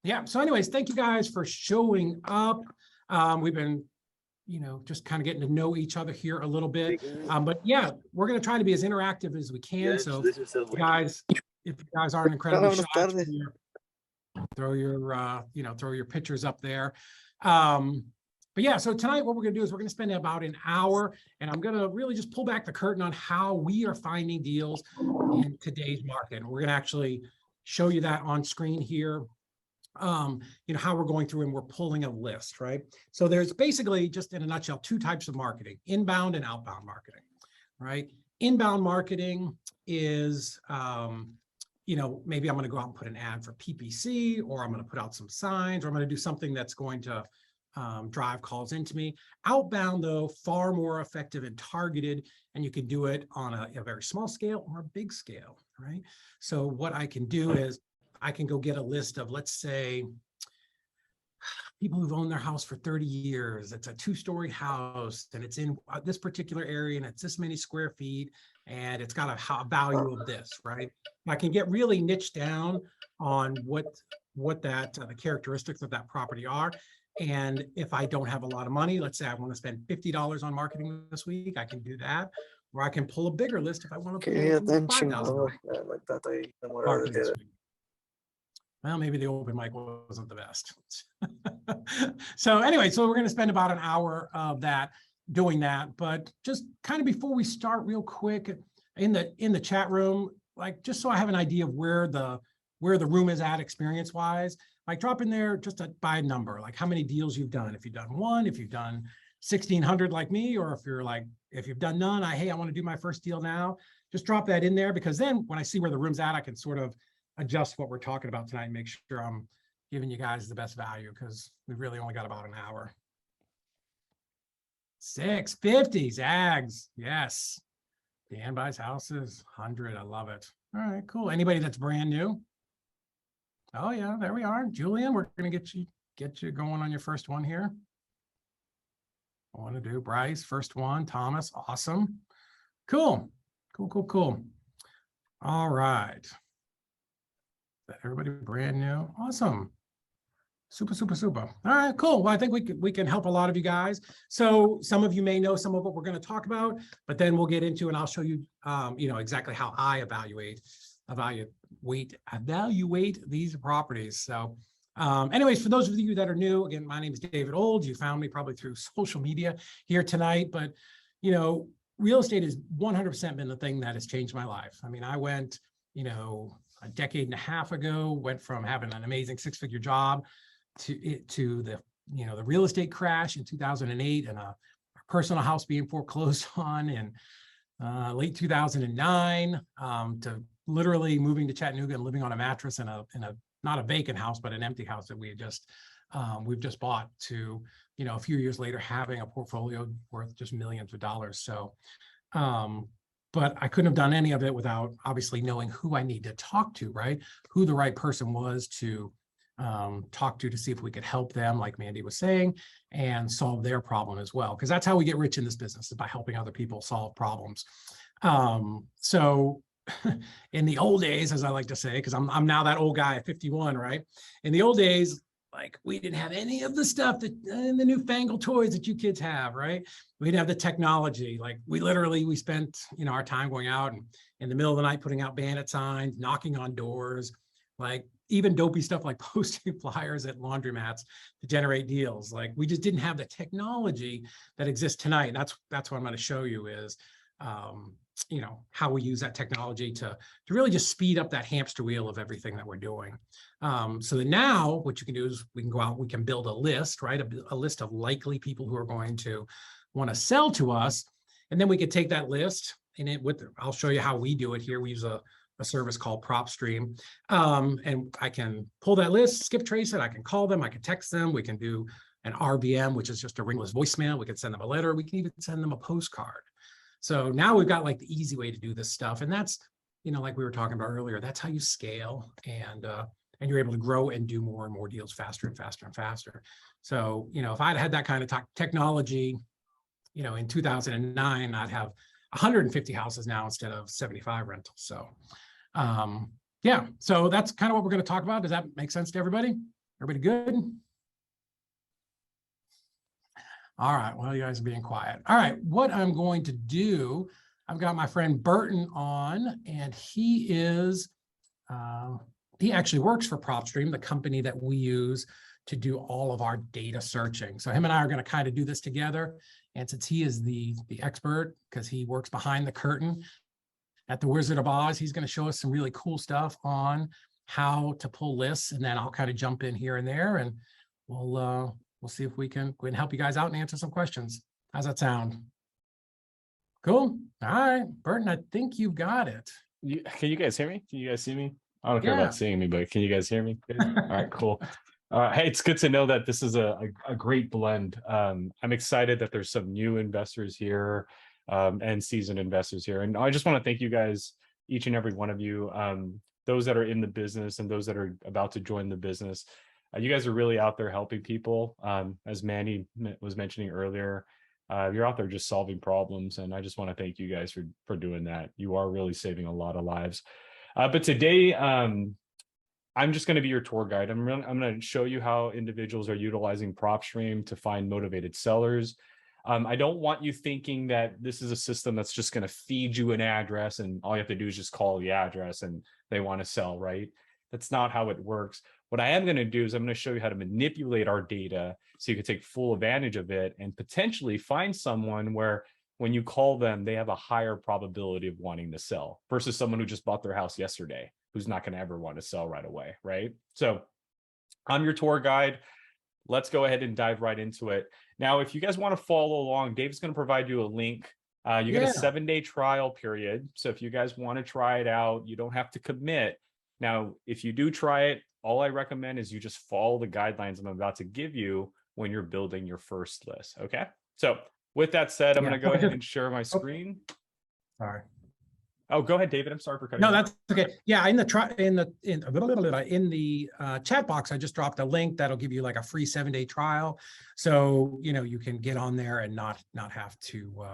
Yeah. So anyways, thank you guys for showing up. We've been, just kind of getting to know each other here a little bit. But yeah, we're going to try to be as interactive as we can. So guys, if you guys aren't incredibly shy, throw your pictures up there. But yeah, so tonight what we're going to do is we're going to spend about an hour, and I'm going to really just pull back the curtain on how we are finding deals in today's market. And we're going to actually show you that on screen here. How we're going through and we're pulling a list, right? So there's basically, just in a nutshell, two types of marketing: inbound and outbound marketing, right? Inbound marketing is, maybe I'm going to go out and put an ad for PPC, or I'm going to put out some signs, or I'm going to do something that's going to drive calls into me. Outbound, though, far more effective and targeted, and you can do it on a very small scale or a big scale, right? So what I can do is I can go get a list of, let's say, people who've owned their house for 30 years. It's a 2-story house, and it's in this particular area, and it's this many square feet, and it's got a value of this, right? I can get really niched down on what the characteristics of that property are. And if I don't have a lot of money, let's say I want to spend $50 on marketing this week, I can do that. Or I can pull a bigger list if I want to pull $5,000. Well, maybe the open mic wasn't the best. So anyway, so we're going to spend about an hour of that doing that. But just kind of before we start, real quick, in the chat room, like, just so I have an idea of where the room is at experience-wise, like, drop in there just by a number, like how many deals you've done. If you've done one, if you've done 1,600 like me, or if you've done none, hey, I want to do my first deal now. Just drop that in there, because then when I see where the room's at, I can sort of adjust what we're talking about tonight and make sure I'm giving you guys the best value, because we've really only got about an hour. 650 Zags, yes. Dan buys houses, 100. I love it. All right, cool. Anybody that's brand new? Oh yeah, there we are. Julian, we're gonna get you going on your first one here. I want to do Bryce, first one. Thomas, awesome. Cool. All right. Everybody brand new. Awesome. Super. All right, cool. Well, I think we can help a lot of you guys. So some of you may know some of what we're going to talk about, but then we'll get into, and I'll show you, exactly how I evaluate these properties. So anyways, for those of you that are new, again, my name is David Old. You found me probably through social media here tonight, but real estate has 100% been the thing that has changed my life. I mean, I went, a decade and a half ago, went from having an amazing 6-figure job to the real estate crash in 2008, and a personal house being foreclosed on in late 2009, to literally moving to Chattanooga and living on a mattress in a not a vacant house, but an empty house that we've just bought, to a few years later having a portfolio worth just millions of dollars. So but I couldn't have done any of it without obviously knowing who I need to talk to, right? Who the right person was to talk to see if we could help them, like Mandy was saying, and solve their problem as well. Because that's how we get rich in this business, is by helping other people solve problems. So in the old days, as I like to say, because I'm now that old guy at 51, right? In the old days, like, we didn't have any of the stuff that the newfangled toys that you kids have, right? We didn't have the technology. Like, we spent, our time going out and in the middle of the night putting out bandit signs, knocking on doors, like even dopey stuff like posting flyers at laundromats to generate deals. Like, we just didn't have the technology that exists tonight. And that's what I'm going to show you is, how we use that technology to really just speed up that hamster wheel of everything that we're doing. So that now what you can do is we can go out, we can build a list, right? A list of likely people who are going to want to sell to us. And then we could take that list and I'll show you how we do it here. We use a service called Propstream. And I can pull that list, skip trace it. I can call them, I can text them. We can do an RVM, which is just a ringless voicemail. We can send them a letter. We can even send them a postcard. So now we've got like the easy way to do this stuff. And that's, like we were talking about earlier, that's how you scale and you're able to grow and do more and more deals faster and faster and faster. So, if I'd had that kind of technology, in 2009, I'd have 150 houses now instead of 75 rentals. So, Yeah, so that's kind of what we're going to talk about. Does that make sense to everybody? Everybody good? All right, well, you guys are being quiet. All right, what I'm going to do, I've got my friend Burton on, and he actually works for Propstream, the company that we use to do all of our data searching. So him and I are going to kind of do this together. And since he is the expert, because he works behind the curtain at the Wizard of Oz, he's going to show us some really cool stuff on how to pull lists. And then I'll kind of jump in here and there, and we'll see if we can go ahead and help you guys out and answer some questions. How's that sound? Cool. All right, Burton, I think you've got it. Can you guys hear me? Can you guys see me? I don't care about seeing me, but can you guys hear me? All right, cool. Hey, it's good to know that this is a great blend. I'm excited that there's some new investors here and seasoned investors here. And I just want to thank you guys, each and every one of you, those that are in the business and those that are about to join the business. You guys are really out there helping people. As Manny was mentioning earlier, you're out there just solving problems. And I just want to thank you guys for doing that. You are really saving a lot of lives. But today, I'm just going to be your tour guide. I'm going to show you how individuals are utilizing Propstream to find motivated sellers. I don't want you thinking that this is a system that's just going to feed you an address and all you have to do is just call the address and they want to sell, right? That's not how it works. What I am going to do is I'm going to show you how to manipulate our data so you can take full advantage of it and potentially find someone where when you call them, they have a higher probability of wanting to sell versus someone who just bought their house yesterday, who's not going to ever want to sell right away, right? So I'm your tour guide. Let's go ahead and dive right into it. Now, if you guys want to follow along, Dave's going to provide you a link. You get a 7-day trial period. So if you guys want to try it out, you don't have to commit. Now, if you do try it, all I recommend is you just follow the guidelines I'm about to give you when you're building your first list. Okay. So with that said, I'm going to go ahead and share my screen. Sorry. Oh, go ahead, David. I'm sorry for cutting. No, that's okay. Yeah, in the chat box, I just dropped a link that'll give you like a free 7-day trial. So you can get on there and not have to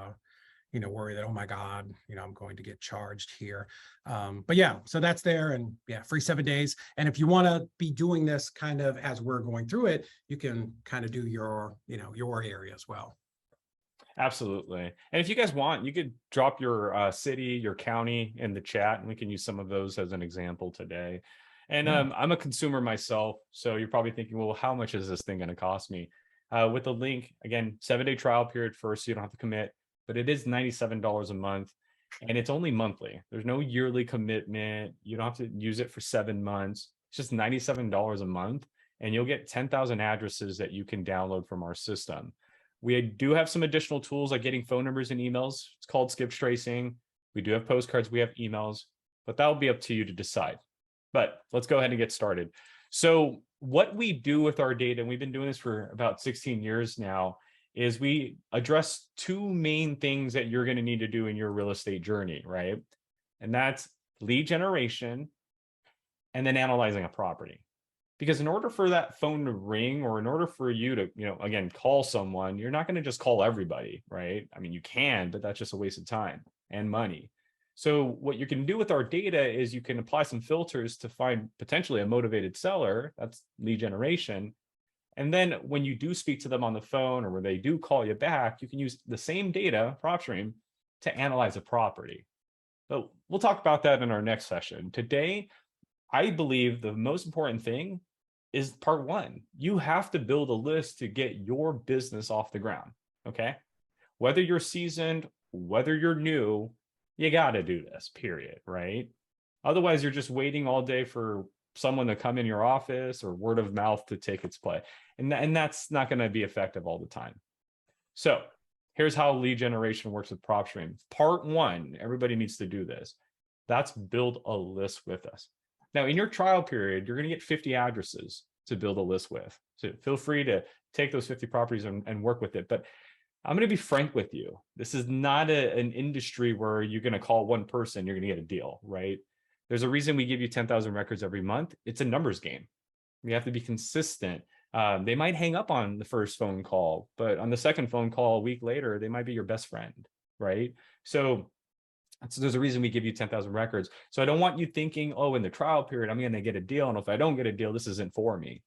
worry that, oh my God, I'm going to get charged here. But yeah, so that's there, and yeah, free 7 days. And if you want to be doing this kind of as we're going through it, you can kind of do your area as well. Absolutely. And if you guys want, you could drop your city, your county in the chat, and we can use some of those as an example today. And I'm a consumer myself, so you're probably thinking, well, how much is this thing going to cost me? With the link, again, 7-day trial period first, so you don't have to commit, but it is $97 a month, and it's only monthly. There's no yearly commitment. You don't have to use it for 7 months. It's just $97 a month, and you'll get 10,000 addresses that you can download from our system. We do have some additional tools like getting phone numbers and emails. It's called skip tracing. We do have postcards, we have emails, but that'll be up to you to decide. But let's go ahead and get started. So what we do with our data, and we've been doing this for about 16 years now, is we address 2 main things that you're going to need to do in your real estate journey, right? And that's lead generation and then analyzing a property. Because in order for that phone to ring, or in order for you to, again, call someone, you're not going to just call everybody, right? I mean, you can, but that's just a waste of time and money. So what you can do with our data is you can apply some filters to find potentially a motivated seller. That's lead generation. And then when you do speak to them on the phone, or when they do call you back, you can use the same data, Propstream, to analyze a property. So we'll talk about that in our next session. Today, I believe the most important thing is part 1. You have to build a list to get your business off the ground, okay? Whether you're seasoned, whether you're new, you got to do this, period, right? Otherwise, you're just waiting all day for someone to come in your office or word of mouth to take its play. And that's not going to be effective all the time. So here's how lead generation works with Propstream. Part 1, everybody needs to do this. That's build a list with us. Now, in your trial period, you're going to get 50 addresses to build a list with. So feel free to take those 50 properties and work with it. But I'm going to be frank with you. This is not an industry where you're going to call one person, you're going to get a deal, right? There's a reason we give you 10,000 records every month. It's a numbers game. You have to be consistent. They might hang up on the first phone call, but on the second phone call a week later, they might be your best friend, right? So So there's a reason we give you 10,000 records. So I don't want you thinking, oh, in the trial period, I'm going to get a deal. And if I don't get a deal, this isn't for me.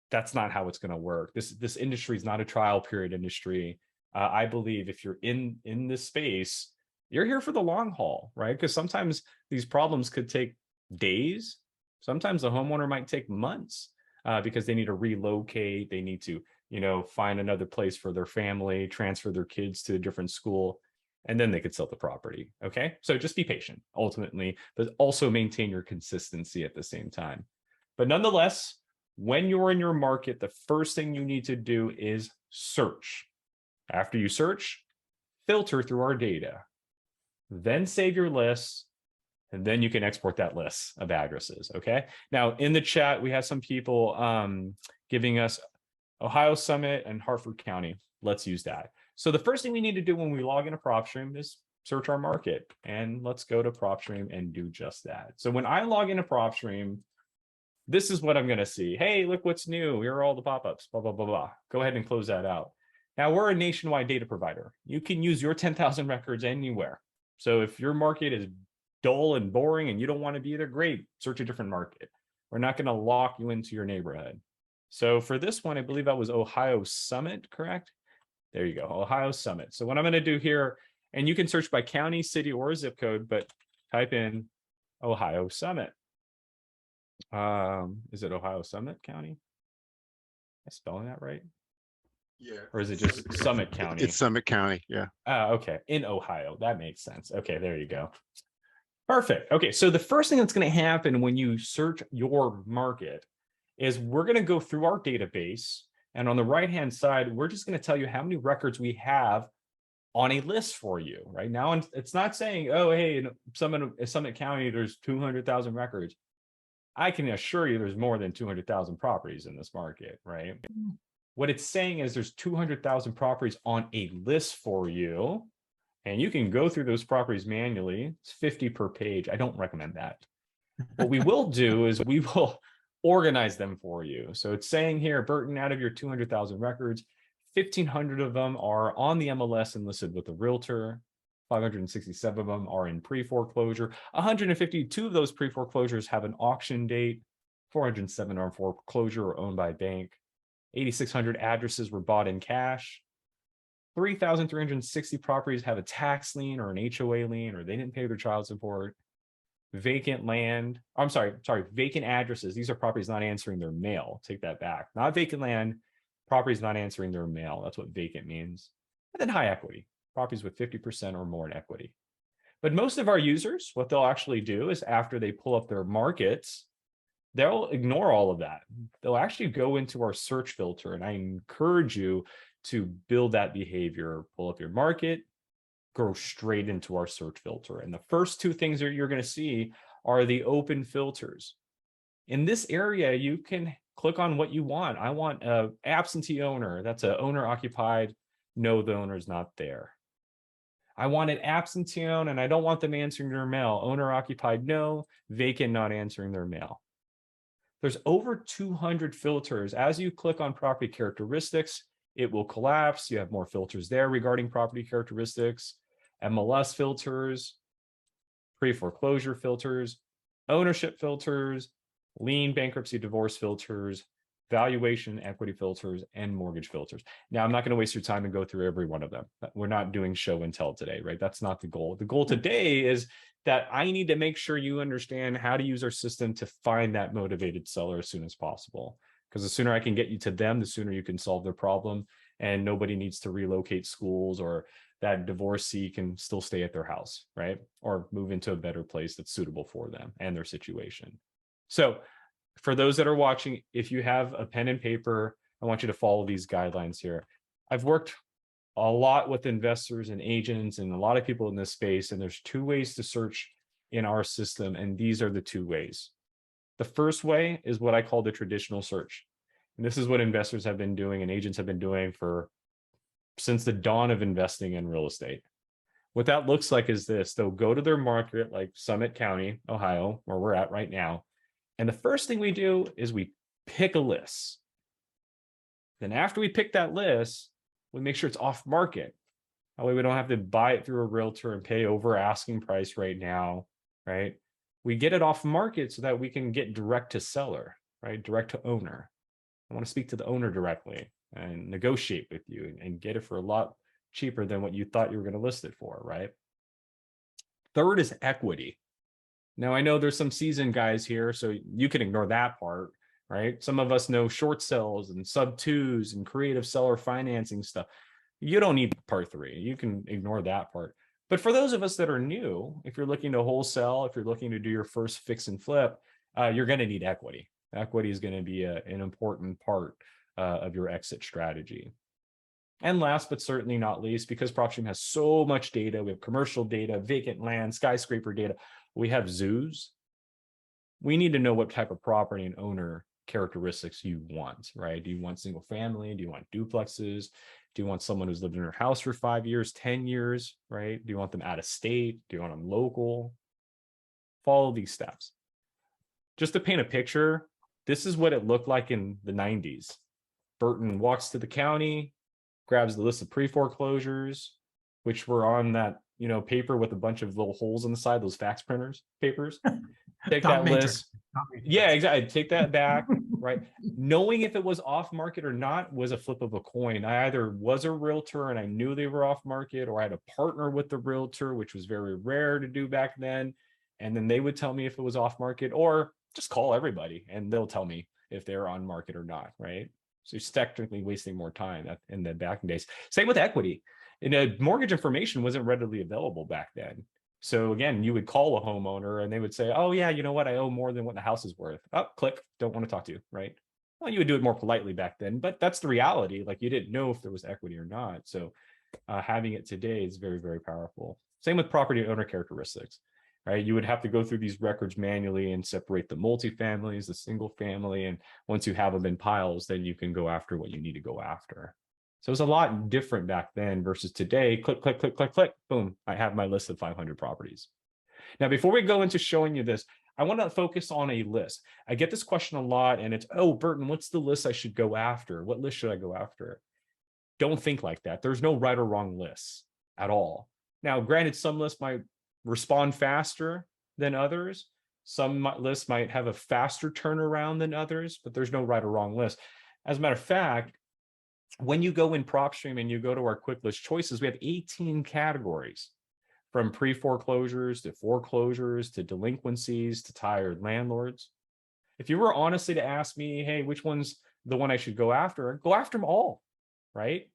That's not how it's going to work. This industry is not a trial period industry. I believe if you're in this space, you're here for the long haul, right? Because sometimes these problems could take days. Sometimes the homeowner might take months because they need to relocate. They need to, find another place for their family, transfer their kids to a different school, and then they could sell the property. Okay. So just be patient ultimately, but also maintain your consistency at the same time. But nonetheless, when you're in your market, the first thing you need to do is search. After you search, filter through our data, then save your lists, and then you can export that list of addresses. Okay. Now in the chat, we have some people giving us Ohio Summit and Harford County. Let's use that. So the first thing we need to do when we log into Propstream is search our market. And let's go to Propstream and do just that. So when I log into Propstream, this is what I'm going to see. Hey, look what's new. Here are all the pop-ups, blah, blah, blah, blah. Go ahead and close that out. Now we're a nationwide data provider. You can use your 10,000 records anywhere. So if your market is dull and boring and you don't want to be there, great, search a different market. We're not going to lock you into your neighborhood. So for this one, I believe that was Ohio Summit, correct? There you go, Ohio Summit. So what I'm going to do here, and you can search by county, city, or zip code, but type in Ohio Summit. Is it Ohio Summit County? Am I spelling that right? Yeah. Or is it just Summit County? It's Summit County, yeah. Okay, in Ohio. That makes sense. Okay, there you go. Perfect. Okay, so the first thing that's going to happen when you search your market is we're going to go through our database. And on the right-hand side, we're just going to tell you how many records we have on a list for you. Right now, it's not saying, oh, hey, in Summit County, there's 200,000 records. I can assure you there's more than 200,000 properties in this market, right? What it's saying is there's 200,000 properties on a list for you, and you can go through those properties manually. It's 50 per page. I don't recommend that. What we will do is we will organize them for you. So it's saying here, Burton, out of your 200,000 records, 1,500 of them are on the MLS and listed with a realtor. 567 of them are in pre-foreclosure. 152 of those pre-foreclosures have an auction date. 407 are in foreclosure or owned by a bank. 8,600 addresses were bought in cash. 3,360 properties have a tax lien or an HOA lien, or they didn't pay their child support. Vacant land, vacant addresses. These are properties not answering their mail. Take that back. Not vacant land, properties not answering their mail. That's what vacant means. And then high equity, properties with 50% or more in equity. But most of our users, what they'll actually do is after they pull up their markets, they'll ignore all of that. They'll actually go into our search filter. And I encourage you to build that behavior, pull up your market, go straight into our search filter. And the first two things that you're going to see are the open filters. In this area, you can click on what you want. I want an absentee owner. That's an owner occupied. No, the owner's not there. I want an absentee owner and I don't want them answering their mail. Owner occupied, no. Vacant, not answering their mail. There's over 200 filters. As you click on property characteristics, it will collapse. You have more filters there regarding property characteristics, MLS filters, pre-foreclosure filters, ownership filters, lien, bankruptcy, divorce filters, valuation, equity filters, and mortgage filters. Now, I'm not going to waste your time and go through every one of them. We're not doing show and tell today, right? That's not the goal. The goal today is that I need to make sure you understand how to use our system to find that motivated seller as soon as possible. Because the sooner I can get you to them, the sooner you can solve their problem, and nobody needs to relocate schools, or that divorcee can still stay at their house, right? Or move into a better place that's suitable for them and their situation. So for those that are watching, if you have a pen and paper, I want you to follow these guidelines here. I've worked a lot with investors and agents and a lot of people in this space, and there's two ways to search in our system, and these are the two ways. The first way is what I call the traditional search. And this is what investors have been doing and agents have been doing since the dawn of investing in real estate. What that looks like is this. They'll go to their market like Summit County, Ohio, where we're at right now. And the first thing we do is we pick a list. Then after we pick that list, we make sure it's off market. That way we don't have to buy it through a realtor and pay over asking price right now, right? We get it off market so that we can get direct to seller, right? Direct to owner. I want to speak to the owner directly and negotiate with you and get it for a lot cheaper than what you thought you were going to list it for, right? Third is equity. Now, I know there's some seasoned guys here, so you can ignore that part, right? Some of us know short sales and sub twos and creative seller financing stuff. You don't need part three. You can ignore that part. But for those of us that are new, if you're looking to wholesale, if you're looking to do your first fix and flip, you're going to need equity. Equity is going to be an important part of your exit strategy. And last, but certainly not least, because Propstream has so much data, we have commercial data, vacant land, skyscraper data, we have zoos. We need to know what type of property and owner characteristics you want, right? Do you want single family? Do you want duplexes? Do you want someone who's lived in their house for 5 years, 10 years, right? Do you want them out of state? Do you want them local? Follow these steps. Just to paint a picture, this is what it looked like in the 90s. Burton walks to the county, grabs the list of pre-foreclosures, which were on that, paper with a bunch of little holes on the side, those fax printers papers. Take that list. Yeah, exactly. Take that back, right? Knowing if it was off market or not was a flip of a coin. I either was a realtor and I knew they were off market, or I had a partner with the realtor, which was very rare to do back then. And then they would tell me if it was off market, or just call everybody and they'll tell me if they're on market or not, right? So you're technically wasting more time in the back days. Same with equity. Mortgage information wasn't readily available back then. So again, you would call a homeowner and they would say, oh yeah, you know what? I owe more than what the house is worth. Oh, click, don't want to talk to you, right? Well, you would do it more politely back then, but that's the reality. Like, you didn't know if there was equity or not. So having it today is very, very powerful. Same with property owner characteristics, right? You would have to go through these records manually and separate the multifamilies, the single family. And once you have them in piles, then you can go after what you need to go after. So it was a lot different back then versus today. Click, click, click, click, click, boom. I have my list of 500 properties. Now, before we go into showing you this, I want to focus on a list. I get this question a lot, and it's, oh, Burton, what's the list I should go after? What list should I go after? Don't think like that. There's no right or wrong lists at all. Now, granted, some lists might respond faster than others. Some lists might have a faster turnaround than others, but there's no right or wrong list. As a matter of fact, when you go in Propstream and you go to our quick list choices, we have 18 categories, from pre-foreclosures to foreclosures to delinquencies to tired landlords. If you were honestly to ask me, hey, which one's the one I should go after them all, right?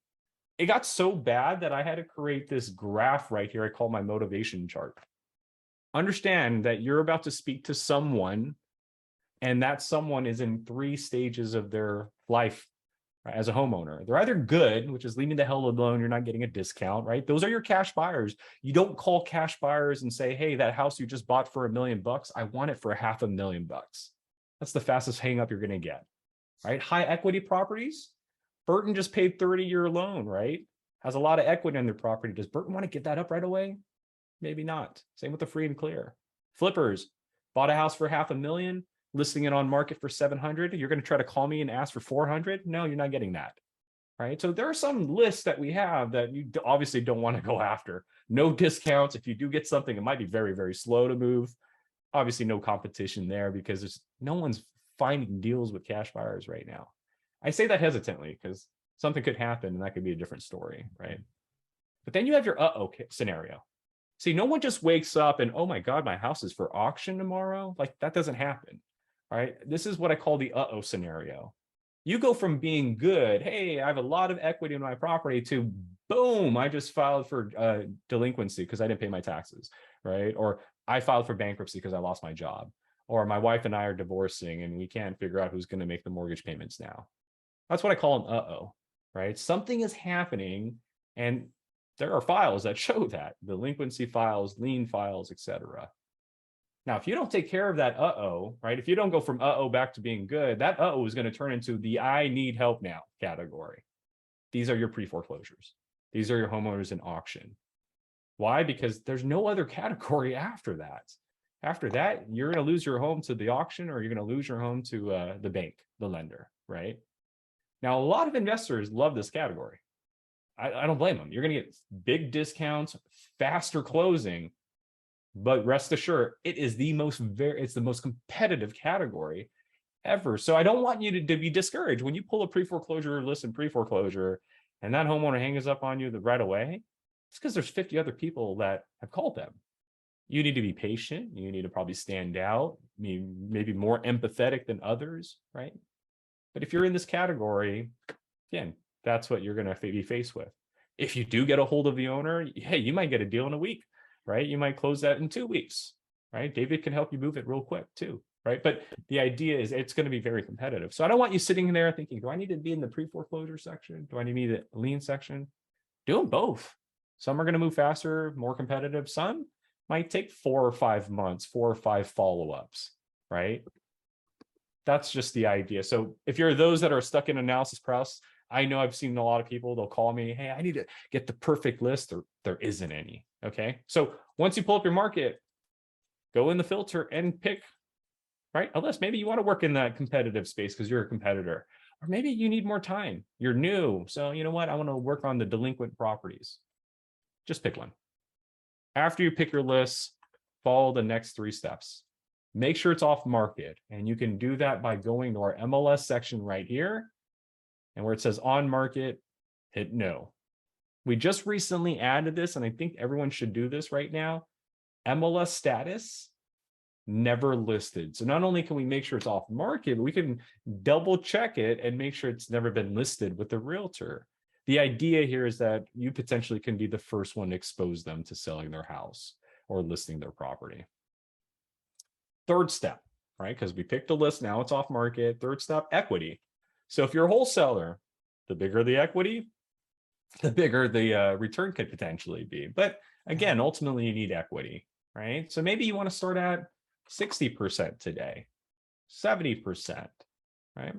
It got so bad that I had to create this graph right here I call my motivation chart. Understand that you're about to speak to someone, and that someone is in 3 stages of their life as a homeowner. They're either good, which is leave me the hell alone, you're not getting a discount, right? Those are your cash buyers. You don't call cash buyers and say, hey, that house you just bought for $1 million, I want it for $500,000. That's the fastest hang up you're going to get, right? High equity properties. Burton just paid 30-year loan, right? Has a lot of equity on their property. Does Burton want to get that up right away? Maybe not. Same with the free and clear. Flippers bought a house for $500,000, listing it on market for 700. You're going to try to call me and ask for 400. No, you're not getting that, right? So there are some lists that we have that you obviously don't want to go after. No discounts. If you do get something, it might be very, very slow to move. Obviously no competition there because no one's finding deals with cash buyers right now. I say that hesitantly because something could happen and that could be a different story, right? But then you have your uh-oh scenario. See, no one just wakes up and, oh my God, my house is for auction tomorrow. Like, that doesn't happen. All right, this is what I call the uh-oh scenario. You go from being good, hey, I have a lot of equity in my property, to boom, I just filed for delinquency because I didn't pay my taxes, right? Or I filed for bankruptcy because I lost my job. Or my wife and I are divorcing and we can't figure out who's going to make the mortgage payments now. That's what I call an uh-oh, right? Something is happening, and there are files that show that, delinquency files, lien files, etc. Now, if you don't take care of that uh-oh, right? If you don't go from uh-oh back to being good, that uh-oh is going to turn into the I need help now category. These are your pre-foreclosures. These are your homeowners in auction. Why? Because there's no other category after that. After that, you're going to lose your home to the auction, or you're going to lose your home to the bank, the lender, right? Now, a lot of investors love this category. I don't blame them. You're going to get big discounts, faster closing, but rest assured, it's the most competitive category ever. So I don't want you to be discouraged when you pull a pre-foreclosure list in pre-foreclosure and that homeowner hangs up on you right away. It's because there's 50 other people that have called them. You need to be patient. You need to probably stand out, maybe more empathetic than others, right? But if you're in this category, again, that's what you're going to be faced with. If you do get a hold of the owner, hey, you might get a deal in a week, right? You might close that in 2 weeks, right? David can help you move it real quick too, right? But the idea is it's going to be very competitive. So I don't want you sitting there thinking, do I need to be in the pre-foreclosure section? Do I need to be in the lien section? Do them both. Some are going to move faster, more competitive. Some might take 4 or 5 months, 4 or 5 follow-ups, right? That's just the idea. So if you're those that are stuck in analysis paralysis, I know I've seen a lot of people, they'll call me, hey, I need to get the perfect list. There isn't any, okay? So once you pull up your market, go in the filter and pick, right, a list. Maybe you want to work in that competitive space because you're a competitor. Or maybe you need more time. You're new. So you know what? I want to work on the delinquent properties. Just pick one. After you pick your list, follow the next 3 steps. Make sure it's off market. And you can do that by going to our MLS section right here. And where it says on market, hit no. We just recently added this, and I think everyone should do this right now. MLS status, never listed. So not only can we make sure it's off market, but we can double check it and make sure it's never been listed with the realtor. The idea here is that you potentially can be the first one to expose them to selling their house or listing their property. Third step, right? Because we picked a list, now it's off market. Third step, equity. So if you're a wholesaler, the bigger the equity, the bigger the return could potentially be. But again, ultimately you need equity, right? So maybe you want to start at 60% today, 70%, right?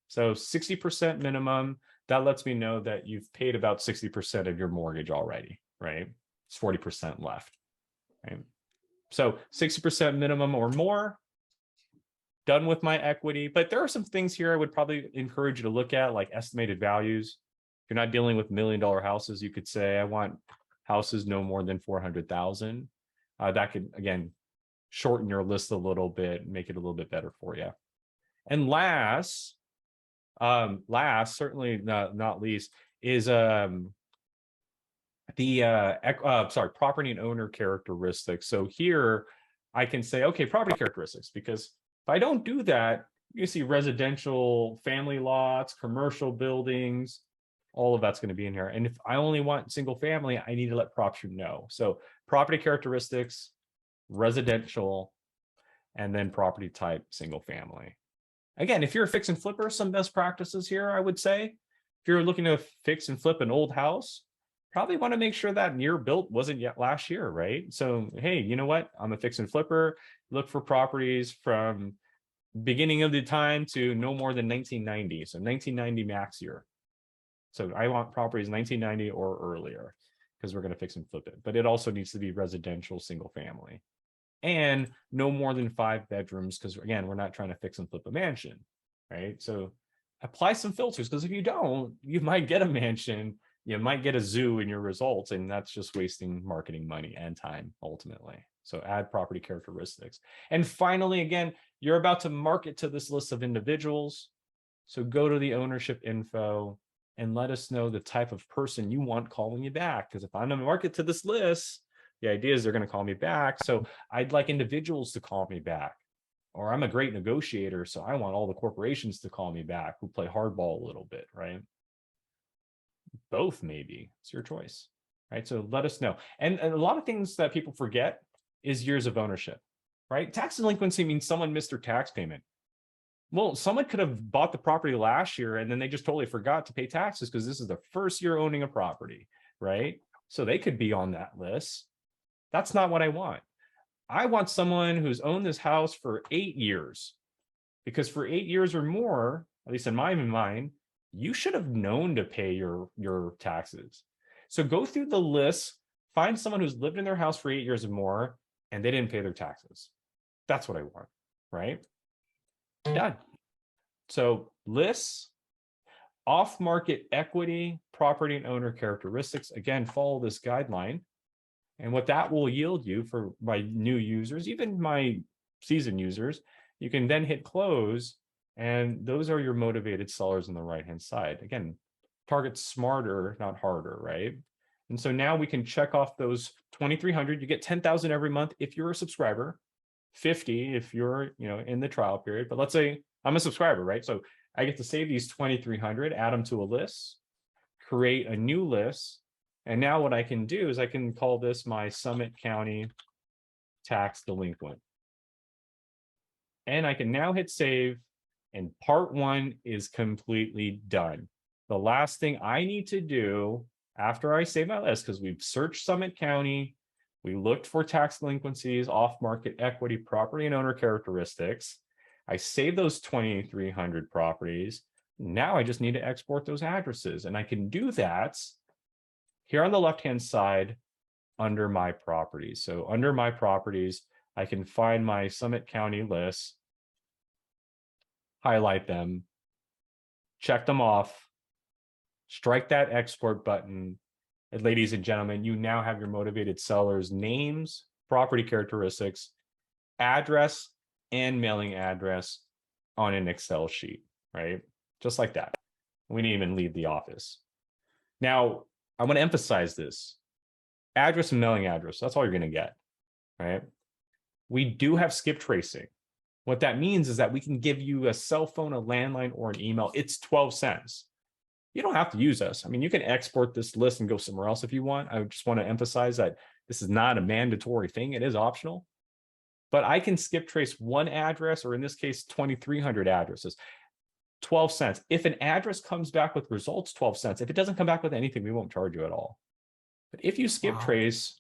So 60% minimum, that lets me know that you've paid about 60% of your mortgage already, right? It's 40% left, right? So 60% minimum or more, done with my equity. But there are some things here I would probably encourage you to look at, like estimated values. If you're not dealing with $1 million houses, you could say, I want houses no more than 400,000. That could, again, shorten your list a little bit, make it a little bit better for you. And last, certainly not least, is property and owner characteristics. So here I can say, okay, property characteristics, because if I don't do that, you see residential family lots, commercial buildings, all of that's going to be in here. And if I only want single family, I need to let Propstream know. So property characteristics, residential, and then property type, single family. Again, if you're a fix and flipper, some best practices here, I would say, if you're looking to fix and flip an old house, probably want to make sure that year built wasn't yet last year, right? So, hey, you know what? I'm a fix and flipper. Look for properties from beginning of the time to no more than 1990. So 1990 max year. So I want properties 1990 or earlier because we're going to fix and flip it. But it also needs to be residential, single family. And no more than 5 bedrooms, because again, we're not trying to fix and flip a mansion, right? So apply some filters, because if you don't, you might get a mansion, you might get a zoo in your results, and that's just wasting marketing money and time ultimately. So add property characteristics. And finally, again, you're about to market to this list of individuals. So go to the ownership info and let us know the type of person you want calling you back. Because if I'm going to market to this list, the idea is they're going to call me back. So I'd like individuals to call me back. Or I'm a great negotiator, so I want all the corporations to call me back who play hardball a little bit, right? Both, maybe. It's your choice, right? So let us know. And a lot of things that people forget is years of ownership, right? Tax delinquency means someone missed their tax payment. Well, someone could have bought the property last year and then they just totally forgot to pay taxes because this is the first year owning a property, right? So they could be on that list. That's not what I want. I want someone who's owned this house for 8 years, because for 8 years or more, at least in my mind, you should have known to pay your taxes. So go through the list, find someone who's lived in their house for 8 years or more, and they didn't pay their taxes. That's what I want, right? Done. So lists, off-market equity, property and owner characteristics. Again, follow this guideline. And what that will yield you for my new users, even my seasoned users, you can then hit close. And those are your motivated sellers on the right-hand side. Again, target smarter, not harder, right? And so now we can check off those 2,300. You get 10,000 every month if you're a subscriber, 50 if you're, in the trial period. But let's say I'm a subscriber, right? So I get to save these 2,300, add them to a list, create a new list. And now what I can do is I can call this my Summit County tax delinquent. And I can now hit save, and part one is completely done. The last thing I need to do after I save my list, because we've searched Summit County, we looked for tax delinquencies, off-market equity, property and owner characteristics. I save those 2,300 properties. Now I just need to export those addresses, and I can do that here on the left-hand side under my properties. So under my properties, I can find my Summit County lists, highlight them, check them off, strike that export button. And ladies and gentlemen, you now have your motivated sellers' names, property characteristics, address, and mailing address on an Excel sheet, right? Just like that. We didn't even leave the office. Now, I want to emphasize this. Address and mailing address, that's all you're going to get, right? We do have skip tracing. What that means is that we can give you a cell phone, a landline, or an email. It's 12 cents. You don't have to use us. I mean, you can export this list and go somewhere else if you want. I just want to emphasize that this is not a mandatory thing. It is optional. But I can skip trace one address, or in this case, 2,300 addresses, 12 cents. If an address comes back with results, 12 cents. If it doesn't come back with anything, we won't charge you at all. But if you skip trace,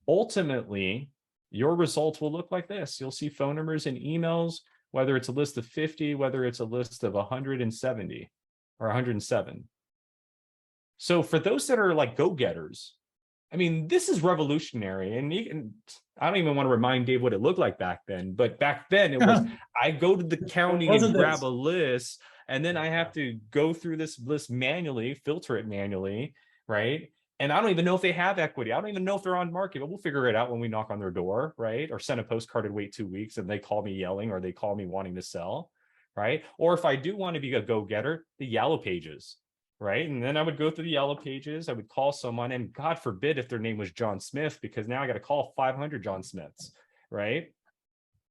ultimately, your results will look like this. You'll see phone numbers and emails, whether it's a list of 50, whether it's a list of 170 or 107. So for those that are like go-getters, I mean, this is revolutionary. And I don't even want to remind Dave what it looked like back then, but back then it was, I go to the county and grab a list, and then I have to go through this list manually, filter it manually, right? And I don't even know if they have equity. I don't even know if they're on market, but we'll figure it out when we knock on their door, right? Or send a postcard and wait 2 weeks and they call me yelling, or they call me wanting to sell, right? Or if I do want to be a go-getter, the yellow pages, right? And then I would go through the yellow pages. I would call someone, and God forbid if their name was John Smith, because now I got to call 500 John Smiths, right?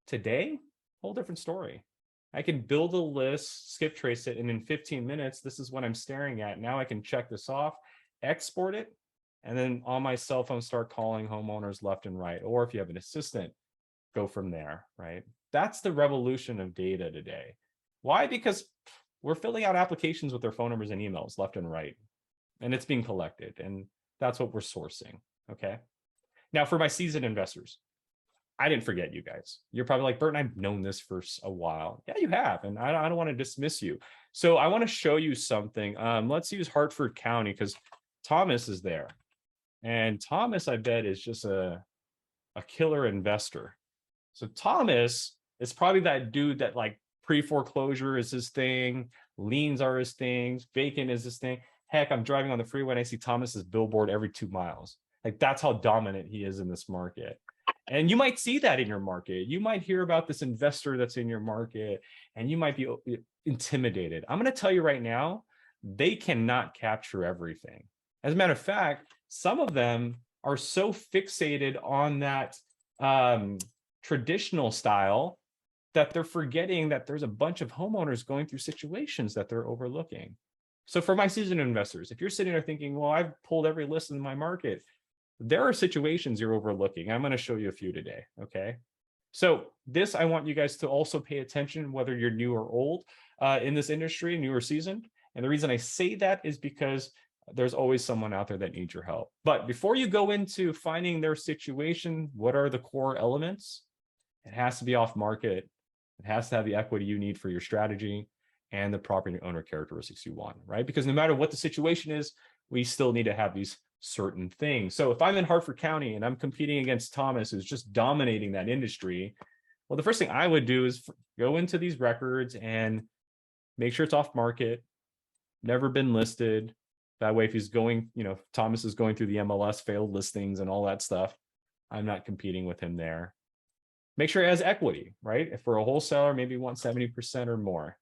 Today, whole different story. I can build a list, skip trace it, and in 15 minutes, this is what I'm staring at. Now I can check this off, export it, and then on my cell phone, start calling homeowners left and right. Or if you have an assistant, go from there, right? That's the revolution of data today. Why? Because we're filling out applications with their phone numbers and emails left and right, and it's being collected, and that's what we're sourcing, okay? Now, for my seasoned investors, I didn't forget you guys. You're probably like, Burton, I've known this for a while. Yeah, you have, and I don't want to dismiss you. So I want to show you something. Let's use Hartford County, because Thomas is there. And Thomas, I bet, is just a killer investor. So Thomas is probably that dude that like pre-foreclosure is his thing, liens are his things, vacant is his thing. Heck, I'm driving on the freeway and I see Thomas's billboard every 2 miles. Like, that's how dominant he is in this market. And you might see that in your market. You might hear about this investor that's in your market, and you might be intimidated. I'm going to tell you right now, they cannot capture everything. As a matter of fact, some of them are so fixated on that traditional style that they're forgetting that there's a bunch of homeowners going through situations that they're overlooking. So for my seasoned investors, if you're sitting there thinking, well, I've pulled every list in my market, there are situations you're overlooking. I'm going to show you a few today, okay? So this, I want you guys to also pay attention, whether you're new or old in this industry, new or seasoned. And the reason I say that is because there's always someone out there that needs your help. But before you go into finding their situation, what are the core elements? It has to be off market. It has to have the equity you need for your strategy and the property owner characteristics you want, right? Because no matter what the situation is, we still need to have these certain things. So if I'm in Hartford County and I'm competing against Thomas, who's just dominating that industry, well, the first thing I would do is go into these records and make sure it's off market, never been listed. That way, if he's going, if Thomas is going through the MLS failed listings and all that stuff, I'm not competing with him there. Make sure it has equity, right? If we're a wholesaler, maybe we want 70% or more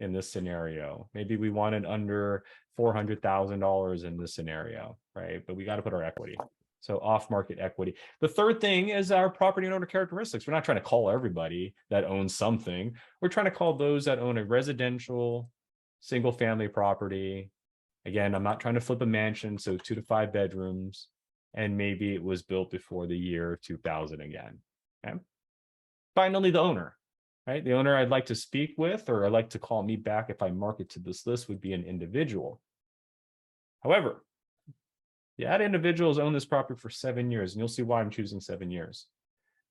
in this scenario. Maybe we want it under $400,000 in this scenario, right? But we got to put our equity. So off-market equity. The third thing is our property and owner characteristics. We're not trying to call everybody that owns something. We're trying to call those that own a residential, single-family property. Again, I'm not trying to flip a mansion, so 2 to 5 bedrooms, and maybe it was built before the year 2000 again. Okay. Finally, the owner, right? The owner I'd like to speak with, or I'd like to call me back if I market to this list, would be an individual. However, that individual has owned this property for 7 years, and you'll see why I'm choosing 7 years.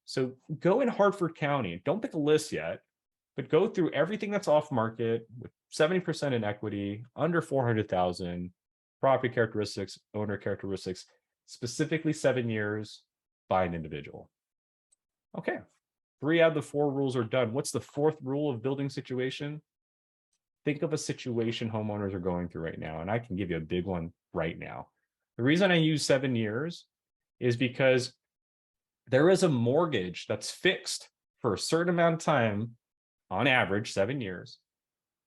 So go in Hartford County, don't pick a list yet, but go through everything that's off market with 70% in equity, under 400,000, property characteristics, owner characteristics, specifically 7 years by an individual. Okay, 3 out of the 4 rules are done. What's the 4th rule of building situation? Think of a situation homeowners are going through right now, and I can give you a big one right now. The reason I use 7 years is because there is a mortgage that's fixed for a certain amount of time, on average, 7 years,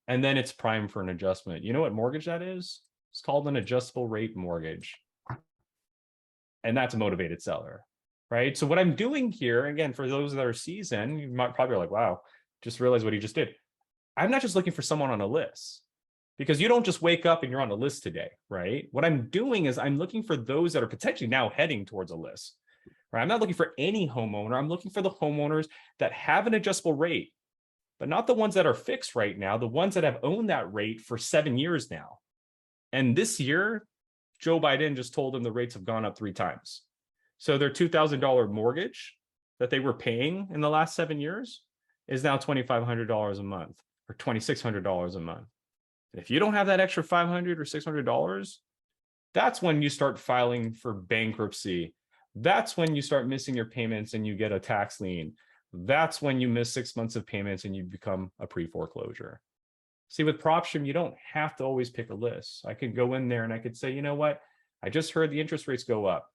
and then it's prime for an adjustment. You know what mortgage that is? It's called an adjustable rate mortgage. And that's a motivated seller, right? So what I'm doing here, again, for those that are seasoned, you might probably be like, wow, just realized what he just did. I'm not just looking for someone on a list, because you don't just wake up and you're on a list today, right? What I'm doing is I'm looking for those that are potentially now heading towards a list, right? I'm not looking for any homeowner. I'm looking for the homeowners that have an adjustable rate, but not the ones that are fixed right now, the ones that have owned that rate for 7 years now. And this year, Joe Biden just told them the rates have gone up 3 times. So their $2,000 mortgage that they were paying in the last 7 years is now $2,500 a month or $2,600 a month. If you don't have that extra $500 or $600, that's when you start filing for bankruptcy. That's when you start missing your payments and you get a tax lien. That's when you miss 6 months of payments and you become a pre-foreclosure. See, with Propstream, you don't have to always pick a list. I could go in there and I could say, you know what? I just heard the interest rates go up.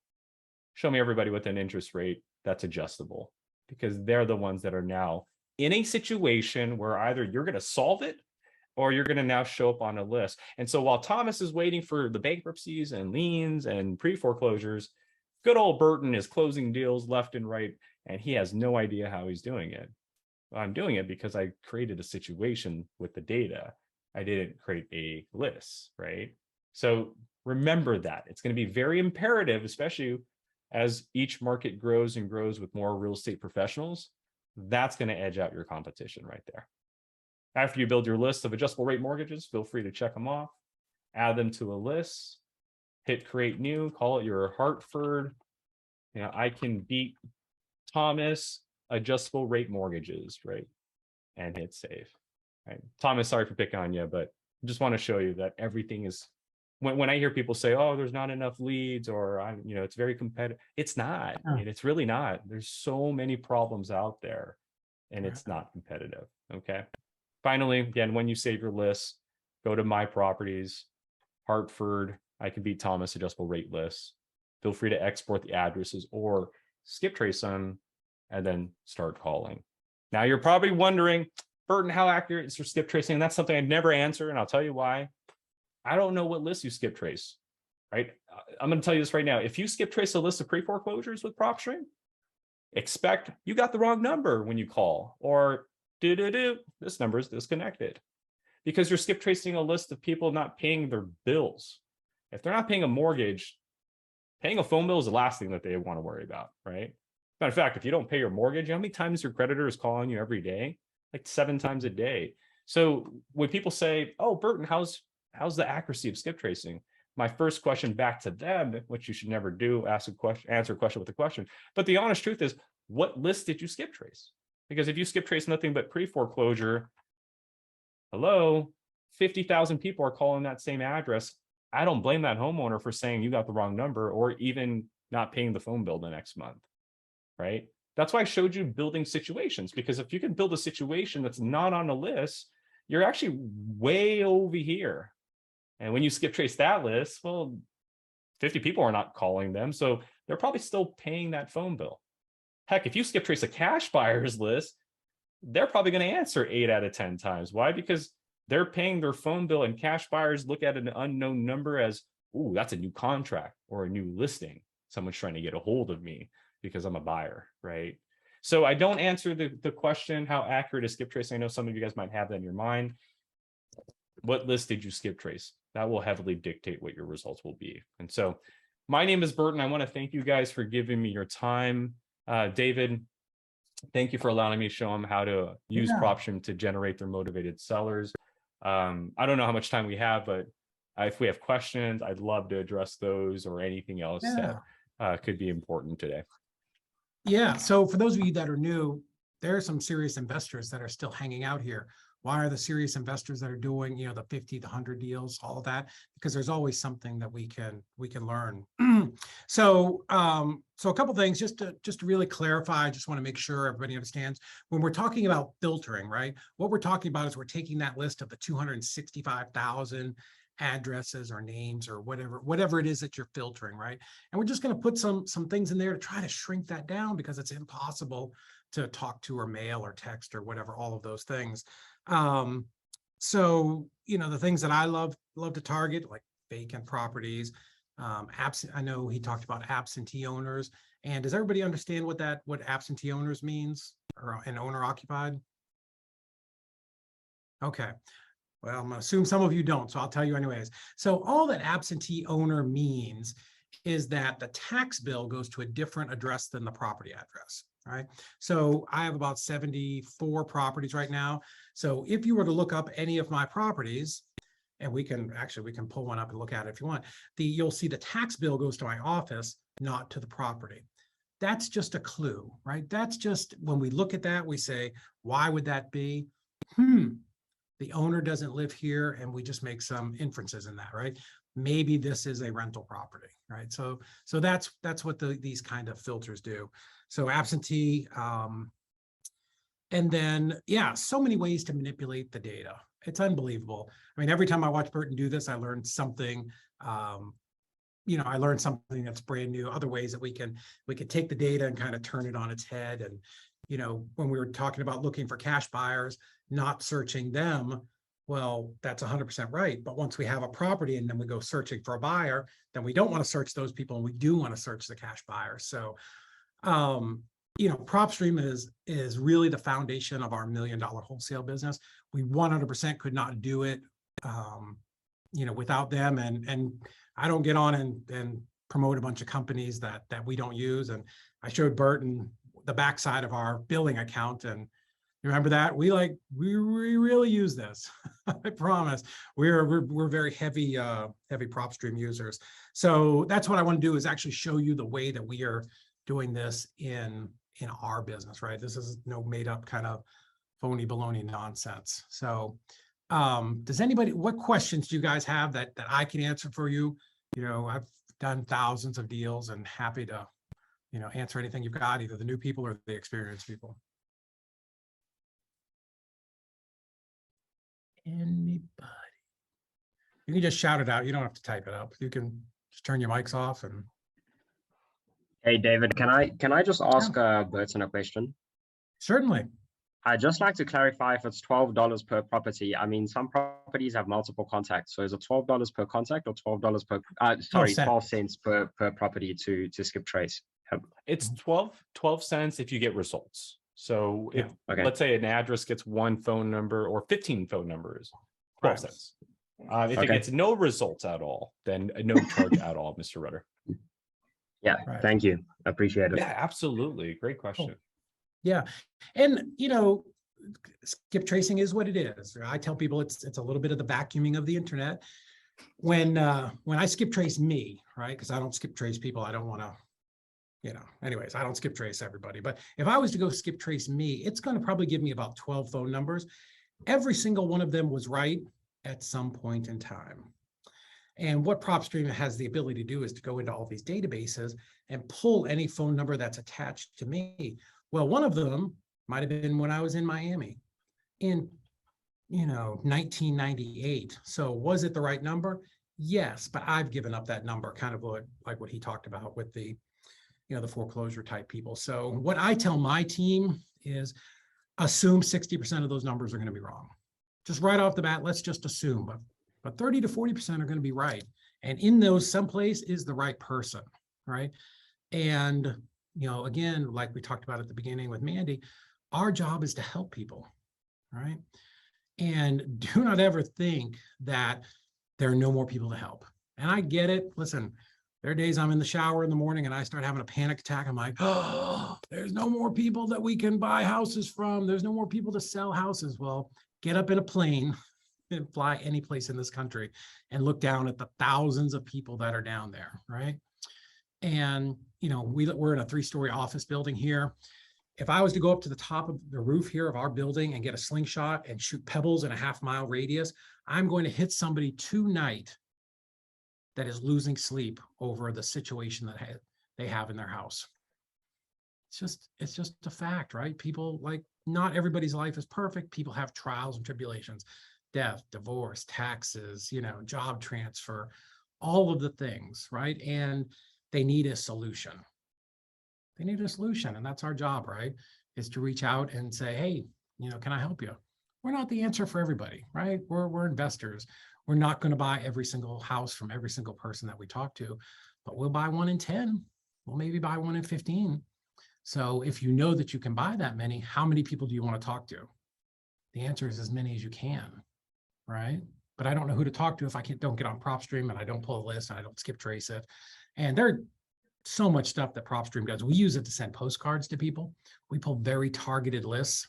Show me everybody with an interest rate that's adjustable, because they're the ones that are now in a situation where either you're going to solve it or you're going to now show up on a list. And so while Thomas is waiting for the bankruptcies and liens and pre-foreclosures, good old Burton is closing deals left and right, and he has no idea how he's doing it. Well, I'm doing it because I created a situation with the data. I didn't create a list, right? So remember that. It's going to be very imperative, especially as each market grows and grows with more real estate professionals. That's going to edge out your competition right there. After you build your list of adjustable rate mortgages, feel free to check them off, add them to a list, hit create new, call it your Hartford. I can beat Thomas adjustable rate mortgages, right? And hit save. Right. Thomas, sorry for picking on you, but I just want to show you that everything is, when I hear people say, oh, there's not enough leads, or it's very competitive. It's not. I mean, it's really not. There's so many problems out there, and it's not competitive. Okay. Finally, again, when you save your list, go to My Properties, Hartford. I can beat Thomas adjustable rate lists. Feel free to export the addresses or skip trace them and then start calling. Now you're probably wondering, Burton, how accurate is your skip tracing? And that's something I'd never answer, and I'll tell you why. I don't know what list you skip trace, right? I'm going to tell you this right now. If you skip trace a list of pre-foreclosures with Propstream, expect you got the wrong number when you call, or this number is disconnected, because you're skip tracing a list of people not paying their bills. If they're not paying a mortgage, paying a phone bill is the last thing that they want to worry about, right? Matter of fact, if you don't pay your mortgage, you know how many times your creditor is calling you every day? Like 7 times a day. So when people say, oh, Burton, how's the accuracy of skip tracing? My first question back to them, which you should never do, answer a question with a question. But the honest truth is, what list did you skip trace? Because if you skip trace nothing but pre-foreclosure, hello, 50,000 people are calling that same address. I don't blame that homeowner for saying you got the wrong number, or even not paying the phone bill the next month, right? That's why I showed you building situations, because if you can build a situation that's not on a list, you're actually way over here. And when you skip trace that list, well, 50 people are not calling them. So they're probably still paying that phone bill. Heck, if you skip trace a cash buyers list, they're probably going to answer 8 out of 10 times. Why? Because they're paying their phone bill, and cash buyers look at an unknown number as, ooh, that's a new contract or a new listing. Someone's trying to get a hold of me because I'm a buyer, right? So I don't answer the question, how accurate is skip trace? I know some of you guys might have that in your mind. What list did you skip trace? That will heavily dictate what your results will be. And so my name is Burton. I want to thank you guys for giving me your time. David, thank you for allowing me to show them how to use Propstream to generate their motivated sellers. I don't know how much time we have, but if we have questions, I'd love to address those or anything else that could be important today. Yeah. So for those of you that are new, there are some serious investors that are still hanging out here. Why are the serious investors that are doing, you know, the 50, the 100 deals, all of that? Because there's always something that we can learn. So a couple things just to really clarify. I just want to make sure everybody understands when we're talking about filtering, right? What we're talking about is we're taking that list of the 265,000 addresses or names or whatever it is that you're filtering, right? And we're just going to put some things in there to try to shrink that down because it's impossible to talk to or mail or text or whatever, all of those things. So, you know, the things that I love to target, like vacant properties, I know he talked about absentee owners. And does everybody understand what absentee owners means, or an owner occupied? Okay. Well, I'm going to assume some of you don't, so I'll tell you anyways. So all that absentee owner means is that the tax bill goes to a different address than the property address, right? So I have about 74 properties right now. So if you were to look up any of my properties, and we can pull one up and look at it if you want, you'll see the tax bill goes to my office, not to the property. That's just a clue, right? That's just, when we look at that, we say, why would that be? The owner doesn't live here, and we just make some inferences in that, right? Maybe this is a rental property, right? So that's what these kind of filters do. So absentee, and then, yeah, so many ways to manipulate the data. It's unbelievable. I mean, every time I watch Burton do this, I learn something, you know, I learned something that's brand new, other ways that we can take the data and kind of turn it on its head. And, you know, when we were talking about looking for cash buyers, not searching them, well, that's 100% right. But once we have a property and then we go searching for a buyer, then we don't want to search those people, and we do want to search the cash buyer. So, you know, Propstream is really the foundation of our $1 million wholesale business. We 100% could not do it, you know, without them. And I don't get on and promote a bunch of companies that we don't use. And I showed Burton the backside of our billing account, and remember that we really use this. I promise. We're very heavy Propstream users. So that's what I want to do, is actually show you the way that we are doing this in our business, right? This is no made up kind of phony baloney nonsense. So what questions do you guys have that I can answer for you? You know, I've done thousands of deals and happy to, you know, answer anything you've got, either the new people or the experienced people. Anybody? You can just shout it out. You don't have to type it up. You can just turn your mics off. And hey, David, can I just ask Burton a question? Certainly. I'd just like to clarify if it's $12 per property. I mean, some properties have multiple contacts. So is it $12 per contact or $12 per, 12 cents per property to skip trace? It's 12 cents if you get results. So if let's say an address gets 1 phone number or 15 phone numbers, 12 cents. If it gets no results at all, then no charge at all, Mr. Rudder. Yeah, thank you. I appreciate it. Yeah, absolutely. Great question. Cool. Yeah. And, you know, skip tracing is what it is. I tell people it's a little bit of the vacuuming of the internet. When I skip trace me, right? Because I don't skip trace people. I don't want to, you know, anyways, I don't skip trace everybody. But if I was to go skip trace me, it's going to probably give me about 12 phone numbers. Every single one of them was right at some point in time. And what Propstream has the ability to do is to go into all these databases and pull any phone number that's attached to me. Well, one of them might have been when I was in Miami. In 1998. So was it the right number? Yes, but I've given up that number, kind of like what he talked about with the, the foreclosure type people. So what I tell my team is assume 60% of those numbers are going to be wrong. Just right off the bat, let's just assume, but 30 to 40% are going to be right. And in those, someplace is the right person, right? And, again, like we talked about at the beginning with Mandy, our job is to help people, right? And do not ever think that there are no more people to help. And I get it. Listen, there are days I'm in the shower in the morning and I start having a panic attack. I'm like, oh, there's no more people that we can buy houses from. There's no more people to sell houses. Well, get up in a plane and fly any place in this country and look down at the thousands of people that are down there, right? And, we're in a 3-story office building here. If I was to go up to the top of the roof here of our building and get a slingshot and shoot pebbles in a half-mile radius, I'm going to hit somebody tonight that is losing sleep over the situation that they have in their house. It's just a fact, right? People, like, not everybody's life is perfect. People have trials and tribulations, death, divorce, taxes, job transfer, all of the things, right? And they need a solution. They need a solution. And that's our job, right? Is to reach out and say, hey, can I help you? We're not the answer for everybody, right? We're investors. We're not going to buy every single house from every single person that we talk to, but we'll buy 1 in 10. We'll maybe buy 1 in 15. So if you know that you can buy that many, how many people do you want to talk to? The answer is as many as you can, right? But I don't know who to talk to if I don't get on Propstream and I don't pull a list and I don't skip trace it. And there's so much stuff that Propstream does. We use it to send postcards to people. We pull very targeted lists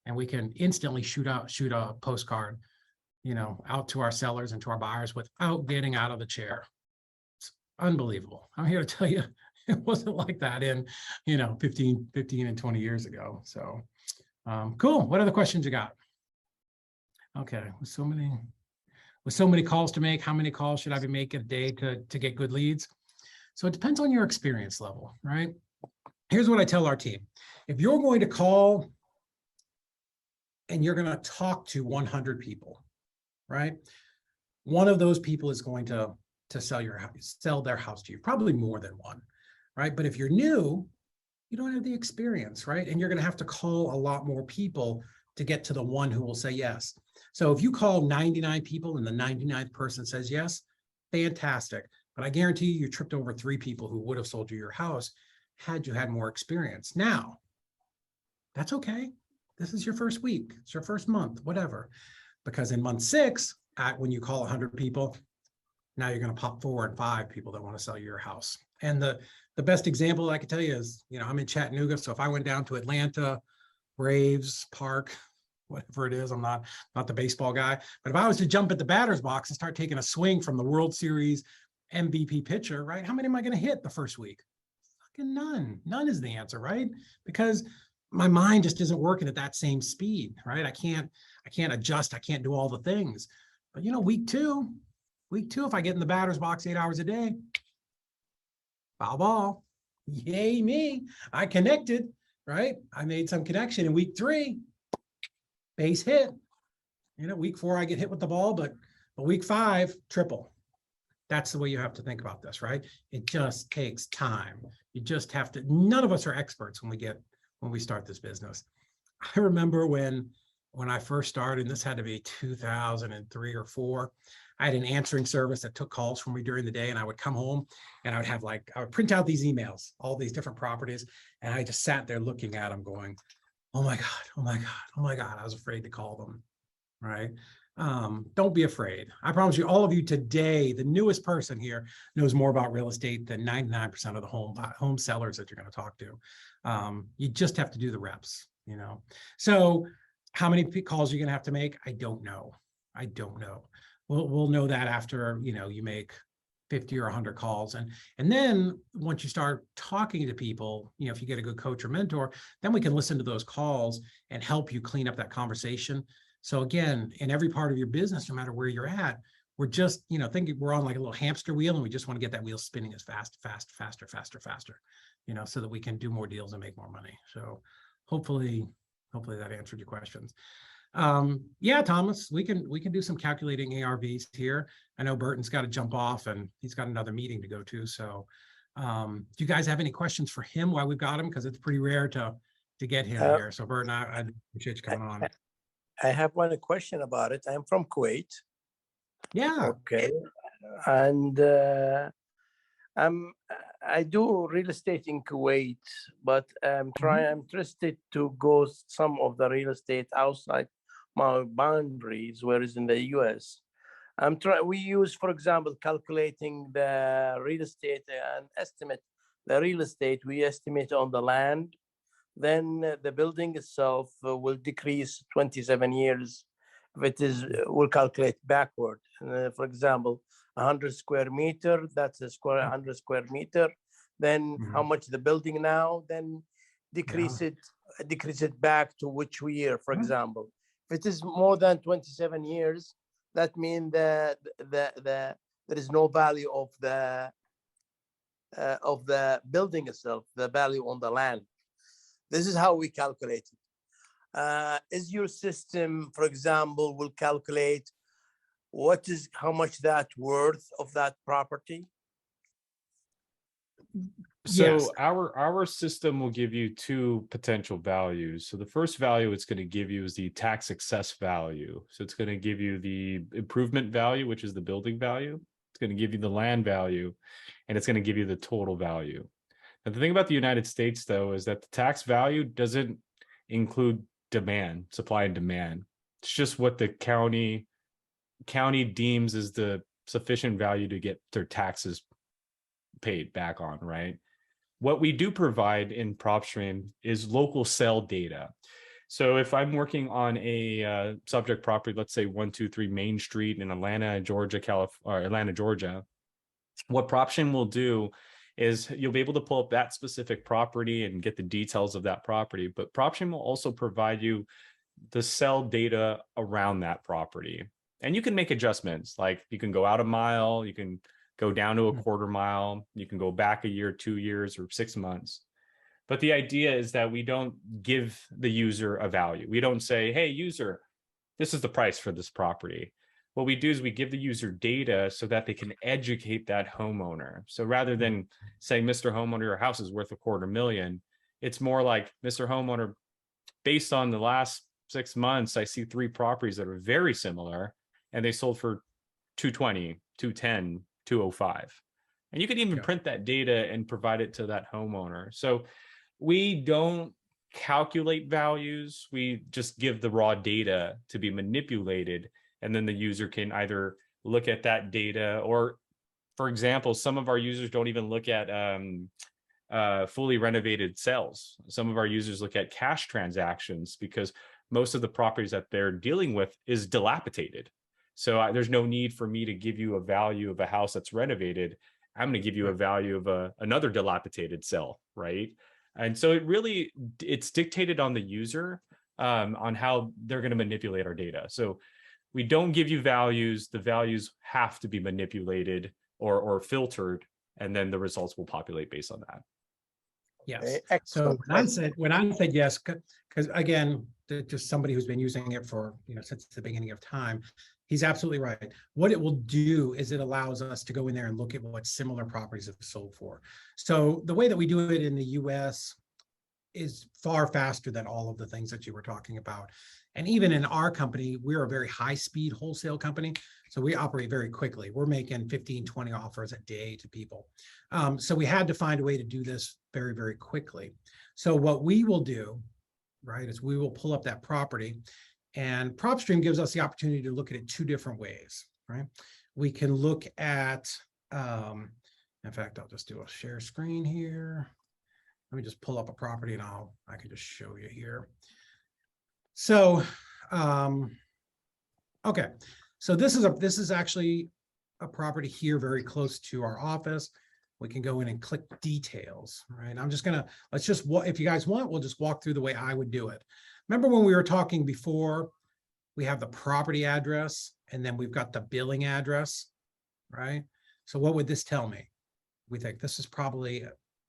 and we can instantly shoot a postcard, out to our sellers and to our buyers without getting out of the chair. It's unbelievable. I'm here to tell you, it wasn't like that in, 15 and 20 years ago. So cool. What other questions you got? Okay. With so many calls to make, how many calls should I be making a day to get good leads? So it depends on your experience level, right? Here's what I tell our team. If you're going to call and you're going to talk to 100 people, right? One of those people is going to sell their house to you, probably more than one, right? But if you're new, you don't have the experience, right? And you're going to have to call a lot more people to get to the one who will say yes. So if you call 99 people and the 99th person says yes, fantastic. But I guarantee you tripped over 3 people who would have sold you your house had you had more experience. Now, that's okay. This is your first week. It's your first month, whatever. Because in month 6, when you call 100 people, now you're going to pop 4 and 5 people that want to sell you your house. And the best example I can tell you is, I'm in Chattanooga. So if I went down to Atlanta, Braves Park, whatever it is, I'm not the baseball guy. But if I was to jump at the batter's box and start taking a swing from the World Series MVP pitcher, right? How many am I going to hit the first week? Fucking none. None is the answer, right? Because my mind just isn't working at that same speed, right? I can't adjust. I can't do all the things. But week two, if I get in the batter's box 8 hours a day, foul ball, yay me, I connected, right? I made some connection in week 3, base hit. Week 4, I get hit with the ball, but week 5, triple. That's the way you have to think about this, right? It just takes time. You just have to, none of us are experts when we start this business. I remember when I first started, and this had to be 2003 or 4, I had an answering service that took calls from me during the day, and I would come home and I would print out these emails, all these different properties. And I just sat there looking at them going, oh my God, oh my God, oh my God. I was afraid to call them, right? Don't be afraid. I promise you, all of you today, the newest person here knows more about real estate than 99% of the home sellers that you're going to talk to. You just have to do the reps, So how many calls you're going to have to make? I don't know. We'll know that after, you make 50 or 100 calls. And then once you start talking to people, if you get a good coach or mentor, then we can listen to those calls and help you clean up that conversation. So again, in every part of your business, no matter where you're at, we're just, thinking we're on like a little hamster wheel, and we just want to get that wheel spinning as faster, so that we can do more deals and make more money. So hopefully that answered your questions. Yeah, Thomas, we can do some calculating ARVs here. I know Burton's got to jump off and he's got another meeting to go to. So do you guys have any questions for him while we've got him? Because it's pretty rare to get him here. So Burton, I appreciate you coming on. I have one question about it. I'm from Kuwait. Yeah. Okay. And I do real estate in Kuwait, but I'm interested to go some of the real estate outside my boundaries, whereas in the US. We use, for example, calculating the real estate and estimate the real estate. We estimate on the land, then the building itself will decrease 27 years. If it is, we'll calculate backward. For example, 100 square meter, that's a 100 square meter. Then how much the building now, then decrease it back to which year, for example. If it is more than 27 years, that means that there is no value of the building itself, the value on the land. This is how we calculate it. Is your system, for example, will calculate how much that worth of that property? So Yes. our system will give you two potential values. So the first value it's going to give you is the tax excess value. So it's going to give you the improvement value, which is the building value. It's going to give you the land value, and it's going to give you the total value. Now, the thing about the United States, though, is that the tax value doesn't include demand, supply and demand. It's just what the county deems as the sufficient value to get their taxes paid back on, right? What we do provide in Propstream is local sale data. So if I'm working on a subject property, let's say 123 Main Street in Atlanta, Georgia, what Propstream will do is you'll be able to pull up that specific property and get the details of that property. But Propstream will also provide you the sell data around that property. And you can make adjustments, like you can go out a mile, you can go down to a quarter mile, you can go back a year, 2 years, or 6 months. But the idea is that we don't give the user a value. We don't say, hey, user, this is the price for this property. What we do is we give the user data so that they can educate that homeowner. So rather than saying, Mr. Homeowner, your house is worth $250,000, it's more like, Mr. Homeowner, based on the last 6 months, I see 3 properties that are very similar, and they sold for $220,000, $210,000, $205,000. And you can even print that data and provide it to that homeowner. So we don't calculate values. We just give the raw data to be manipulated. And then the user can either look at that data, or, for example, some of our users don't even look at fully renovated sales. Some of our users look at cash transactions because most of the properties that they're dealing with is dilapidated. So there's no need for me to give you a value of a house that's renovated. I'm going to give you a value of another dilapidated cell, right? And so it's dictated on the user on how they're going to manipulate our data. So we don't give you values. The values have to be manipulated or filtered, and then the results will populate based on that. Yes. So when I said yes, because again, just somebody who's been using it for, since the beginning of time, he's absolutely right. What it will do is it allows us to go in there and look at what similar properties have sold for. So the way that we do it in the US is far faster than all of the things that you were talking about. And even in our company, we're a very high-speed wholesale company. So we operate very quickly. We're making 15, 20 offers a day to people. So we had to find a way to do this very, very quickly. So what we will do, right, is we will pull up that property, and Propstream gives us the opportunity to look at it 2 different ways, right? We can look at, in fact, I'll just do a share screen here. Let me just pull up a property and I can just show you here. So, okay. So this is actually a property here very close to our office. We can go in and click details, right? I'm just gonna, if you guys want, we'll just walk through the way I would do it. Remember when we were talking before, we have the property address and then we've got the billing address, right? So what would this tell me? We think this is probably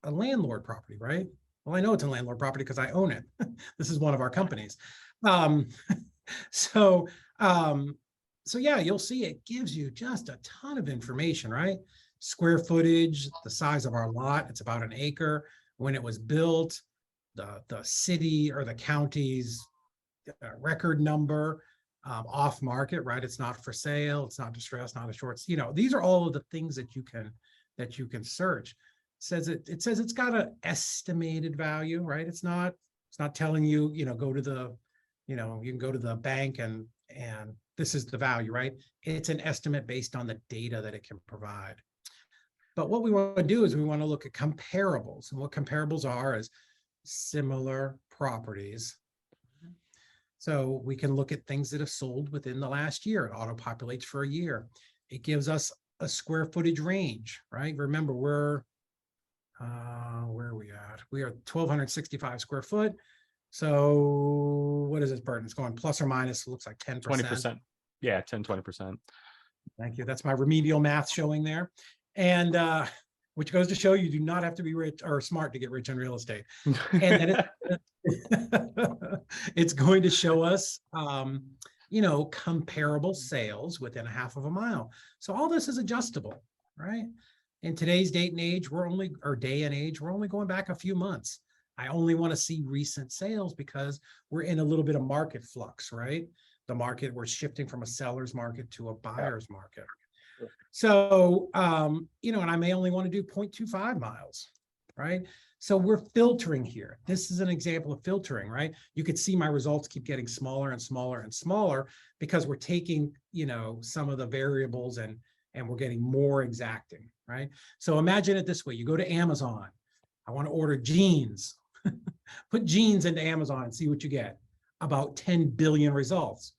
a landlord property, right? Well, I know it's a landlord property because I own it. This is one of our companies. So, so yeah, you'll see it gives you just a ton of information, right? Square footage, the size of our lot, it's about an acre, when it was built, the city or the county's record number, off market, right? It's not for sale, it's not distressed, not a short, these are all of the things that you can search. It says it's got an estimated value, right? It's not telling you, go to the, you can go to the bank and this is the value, right? It's an estimate based on the data that it can provide. But what we want to do is we want to look at comparables, and what comparables are is similar properties. So we can look at things that have sold within the last year. It auto-populates for a year. It gives us a square footage range, right? Remember, where are we at? We are 1,265 square foot. So what is this, Burton? It's going plus or minus, it looks like 10%. 20%. Yeah, 10, 20%. Thank you. That's my remedial math showing there. And which goes to show you do not have to be rich or smart to get rich in real estate. And then it's going to show us, comparable sales within a half of a mile. So all this is adjustable, right? In today's date and age, we're only going back a few months. I only want to see recent sales because we're in a little bit of market flux, right? The market, we're shifting from a seller's market to a buyer's market. So, and I may only want to do 0.25 miles, right? So we're filtering here. This is an example of filtering, right? You could see my results keep getting smaller and smaller and smaller because we're taking, some of the variables and we're getting more exacting, right? So imagine it this way. You go to Amazon. I want to order jeans. Put jeans into Amazon and see what you get. About 10 billion results.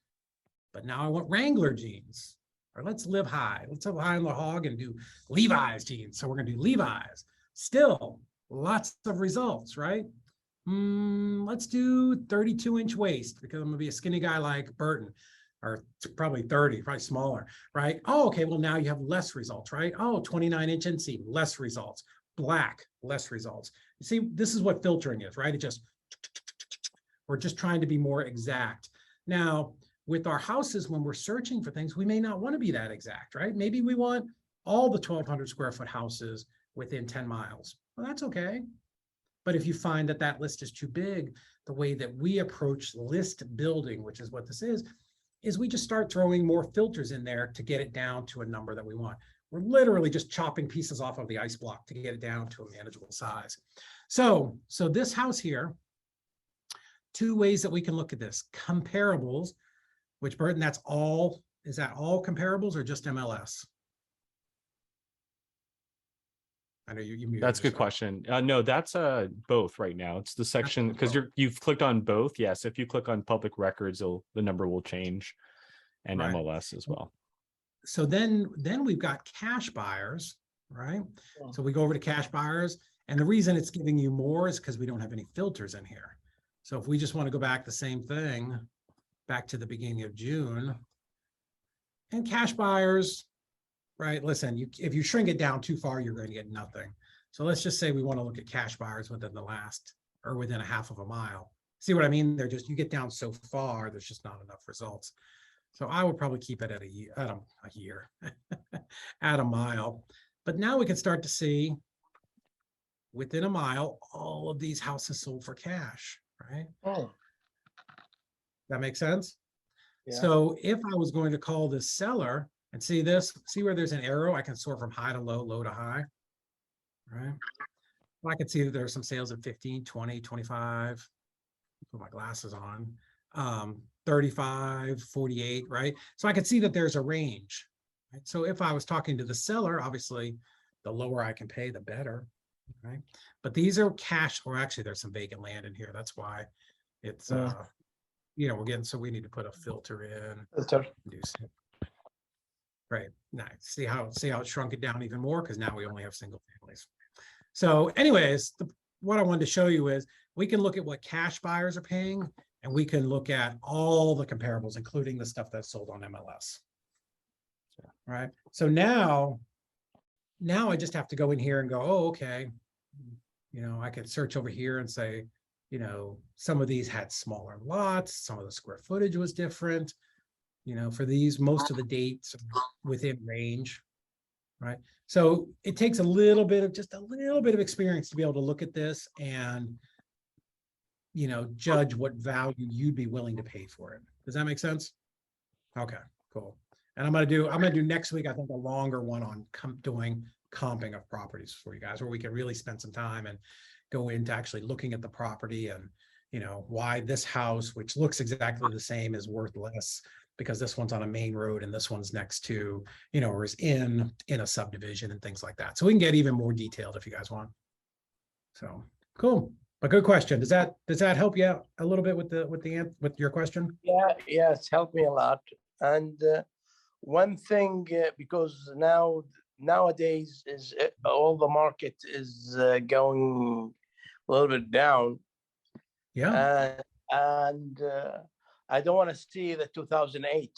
But now I want Wrangler jeans. Or let's live high. Let's live high on the hog and do Levi's jeans. So we're going to do Levi's. Still, lots of results, right? Let's do 32-inch waist because I'm going to be a skinny guy like Burton, or probably 30, probably smaller, right? Oh, okay. Well, now you have less results, right? Oh, 29-inch inseam, less results. Black, less results. You see, this is what filtering is, right? We're just trying to be more exact. Now, with our houses, when we're searching for things, we may not want to be that exact, right? Maybe we want all the 1,200 square foot houses within 10 miles. Well, that's okay. But if you find that that list is too big, the way that we approach list building, which is what this is we just start throwing more filters in there to get it down to a number that we want. We're literally just chopping pieces off of the ice block to get it down to a manageable size. So this house here, two ways that we can look at this. Comparables, which Burton, is that all comparables or just MLS? I know you muted. That's a good question. No, that's both right now. It's the section because you've clicked on both. Yes, if you click on public records, the number will change, and right. MLS as well. So then we've got cash buyers, right? Yeah. So we go over to cash buyers, and the reason it's giving you more is because we don't have any filters in here. So if we just want to go back the same thing, back to the beginning of June, and cash buyers, right? Listen, if you shrink it down too far, you're going to get nothing. So let's just say we want to look at cash buyers within within a half of a mile. See what I mean? You get down so far, there's just not enough results. So I would probably keep it at a year, at a mile. But now we can start to see within a mile, all of these houses sold for cash, right? Oh. That makes sense? Yeah. So if I was going to call this seller and see where there's an arrow, I can sort from high to low, low to high, right? Well, I can see that there are some sales at 15, 20, 25, put my glasses on, 35, 48, right? So I can see that there's a range, right? So if I was talking to the seller, obviously the lower I can pay, the better, right? But these are cash, or actually there's some vacant land in here. That's why it's, we're getting, so we need to put a filter in. Filter. Right, nice. See how it shrunk it down even more because now we only have single families. So anyways, what I wanted to show you is we can look at what cash buyers are paying, and we can look at all the comparables, including the stuff that's sold on MLS. Right. So now I just have to go in here and go, oh, okay. I could search over here and say, you know, some of these had smaller lots, some of the square footage was different. You know, for these, most of the dates are within range, right? So it takes a little bit of, just a little bit of experience to be able to look at this and, you know, judge what value you'd be willing to pay for it. Does that make sense? Okay, cool. And I'm gonna do next week, I think, a longer one on doing comping of properties for you guys, where we can really spend some time and go into actually looking at the property and, you know, why this house, which looks exactly the same, is worth less because this one's on a main road and this one's next to, you know, or is in a subdivision and things like that. So we can get even more detailed if you guys want. So cool. But good question. Does that help you out a little bit with your question? Yeah, it's helped me a lot. And one thing, because nowadays is all the market is going a little bit down. Yeah. And I don't want to see the 2008.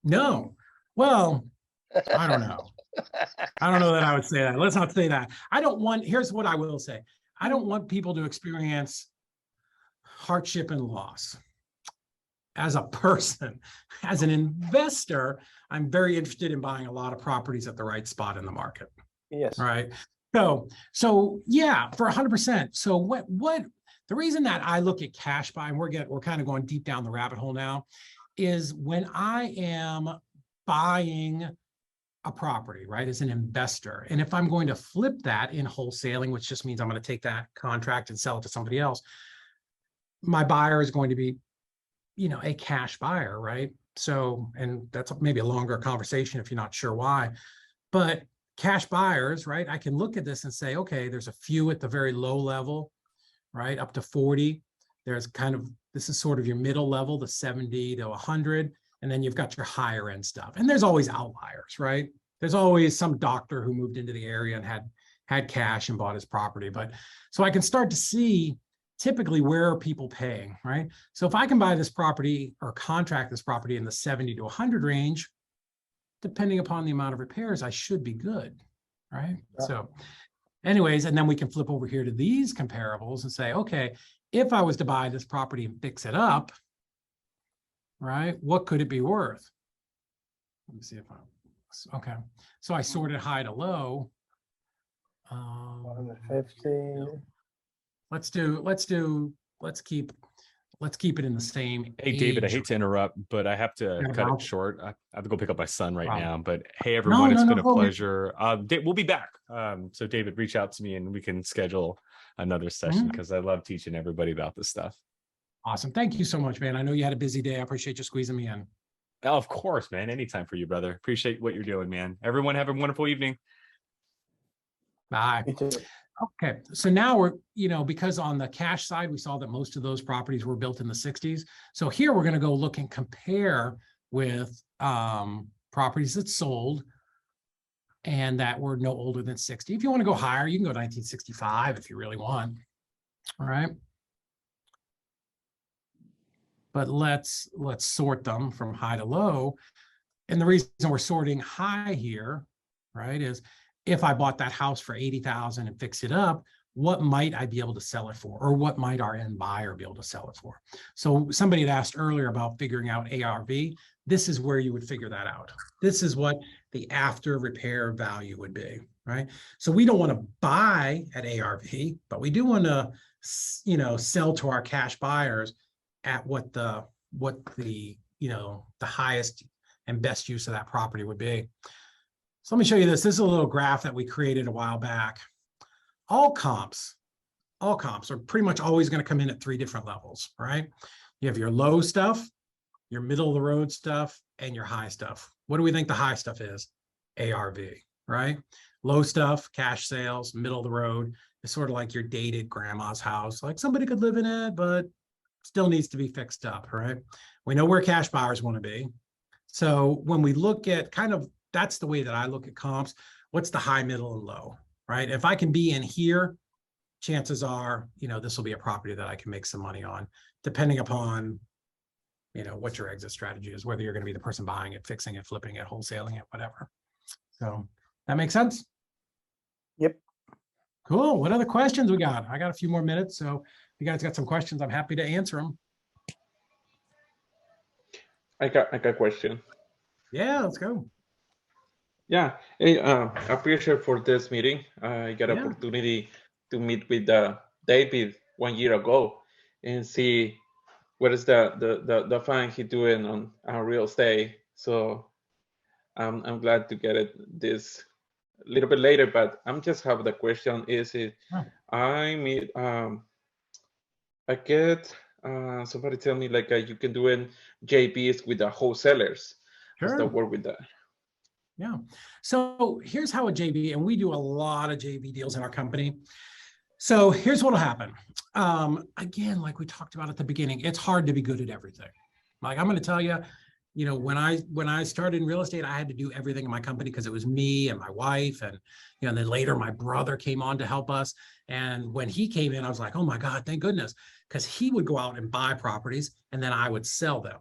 No. Well, I don't know. I don't know that I would say that. Let's not say that. Here's what I will say. I don't want people to experience hardship and loss. As a person, as an investor, I'm very interested in buying a lot of properties at the right spot in the market. Yes. Right. So yeah, for 100%. So what the reason that I look at cash buy, and we're kind of going deep down the rabbit hole now, is when I am buying a property, right, as an investor, and if I'm going to flip that in wholesaling, which just means I'm going to take that contract and sell it to somebody else, my buyer is going to be, you know, a cash buyer, right? So, and that's maybe a longer conversation if you're not sure why, but cash buyers, right? I can look at this and say, okay, there's a few at the very low level, right? Up to 40. There's this is sort of your middle level, the 70 to 100. And then you've got your higher end stuff. And there's always outliers, right? There's always some doctor who moved into the area and had cash and bought his property. But so I can start to see typically where are people paying, right? So if I can buy this property or contract this property in the 70 to 100 range, depending upon the amount of repairs, I should be good, right? Yeah. So anyways, and then we can flip over here to these comparables and say, okay, if I was to buy this property and fix it up, right, what could it be worth? Let me see if okay. So I sorted high to low. 150. Let's keep it in the same. Hey, David, I hate to interrupt, but I have to cut it short. I have to go pick up my son right now. But hey, everyone, it's been a pleasure. We'll be back. So David, reach out to me and we can schedule another session because I love teaching everybody about this stuff. Awesome. Thank you so much, man. I know you had a busy day. I appreciate you squeezing me in. Oh, of course, man. Anytime for you, brother. Appreciate what you're doing, man. Everyone have a wonderful evening. Bye. Okay, so now we're, you know, because on the cash side, we saw that most of those properties were built in the 60s. So here we're going to go look and compare with properties that sold and that were no older than 60. If you want to go higher, you can go 1965 if you really want. All right. But let's sort them from high to low. And the reason we're sorting high here, right, is if I bought that house for $80,000 and fixed it up, what might I be able to sell it for? Or what might our end buyer be able to sell it for? So somebody had asked earlier about figuring out ARV. This is where you would figure that out. This is what the after repair value would be, right? So we don't want to buy at ARV, but we do want to, you know, sell to our cash buyers at what the you know, the highest and best use of that property would be. So let me show you this. This is a little graph that we created a while back. All comps are pretty much always going to come in at 3 different levels, right? You have your low stuff, your middle of the road stuff, and your high stuff. What do we think the high stuff is? ARV, right? Low stuff, cash sales, middle of the road is sort of like your dated grandma's house. Like somebody could live in it, but still needs to be fixed up, right? We know where cash buyers want to be. So when we look at that's the way that I look at comps. What's the high, middle, and low, right? If I can be in here, chances are, you know, this will be a property that I can make some money on, depending upon, you know, what your exit strategy is, whether you're going to be the person buying it, fixing it, flipping it, wholesaling it, whatever. So that makes sense? Yep. Cool. What other questions we got? I got a few more minutes, so if you guys got some questions, I'm happy to answer them. I got a question. Yeah, let's go. Yeah, hey, I appreciate for this meeting. I got opportunity to meet with David 1 year ago and see what is the fun he doing on real estate. So I'm glad to get it this a little bit later, but I'm just have the question is it I meet I get somebody tell me like you can do in JBs with the wholesalers. How's that work with that? Yeah. So here's how a JV, and we do a lot of JV deals in our company. So here's what'll happen. Again, like we talked about at the beginning, it's hard to be good at everything. Like I'm going to tell you, you know, when I started in real estate, I had to do everything in my company because it was me and my wife, and you know, and then later my brother came on to help us. And when he came in, I was like, oh my God, thank goodness, because he would go out and buy properties and then I would sell them.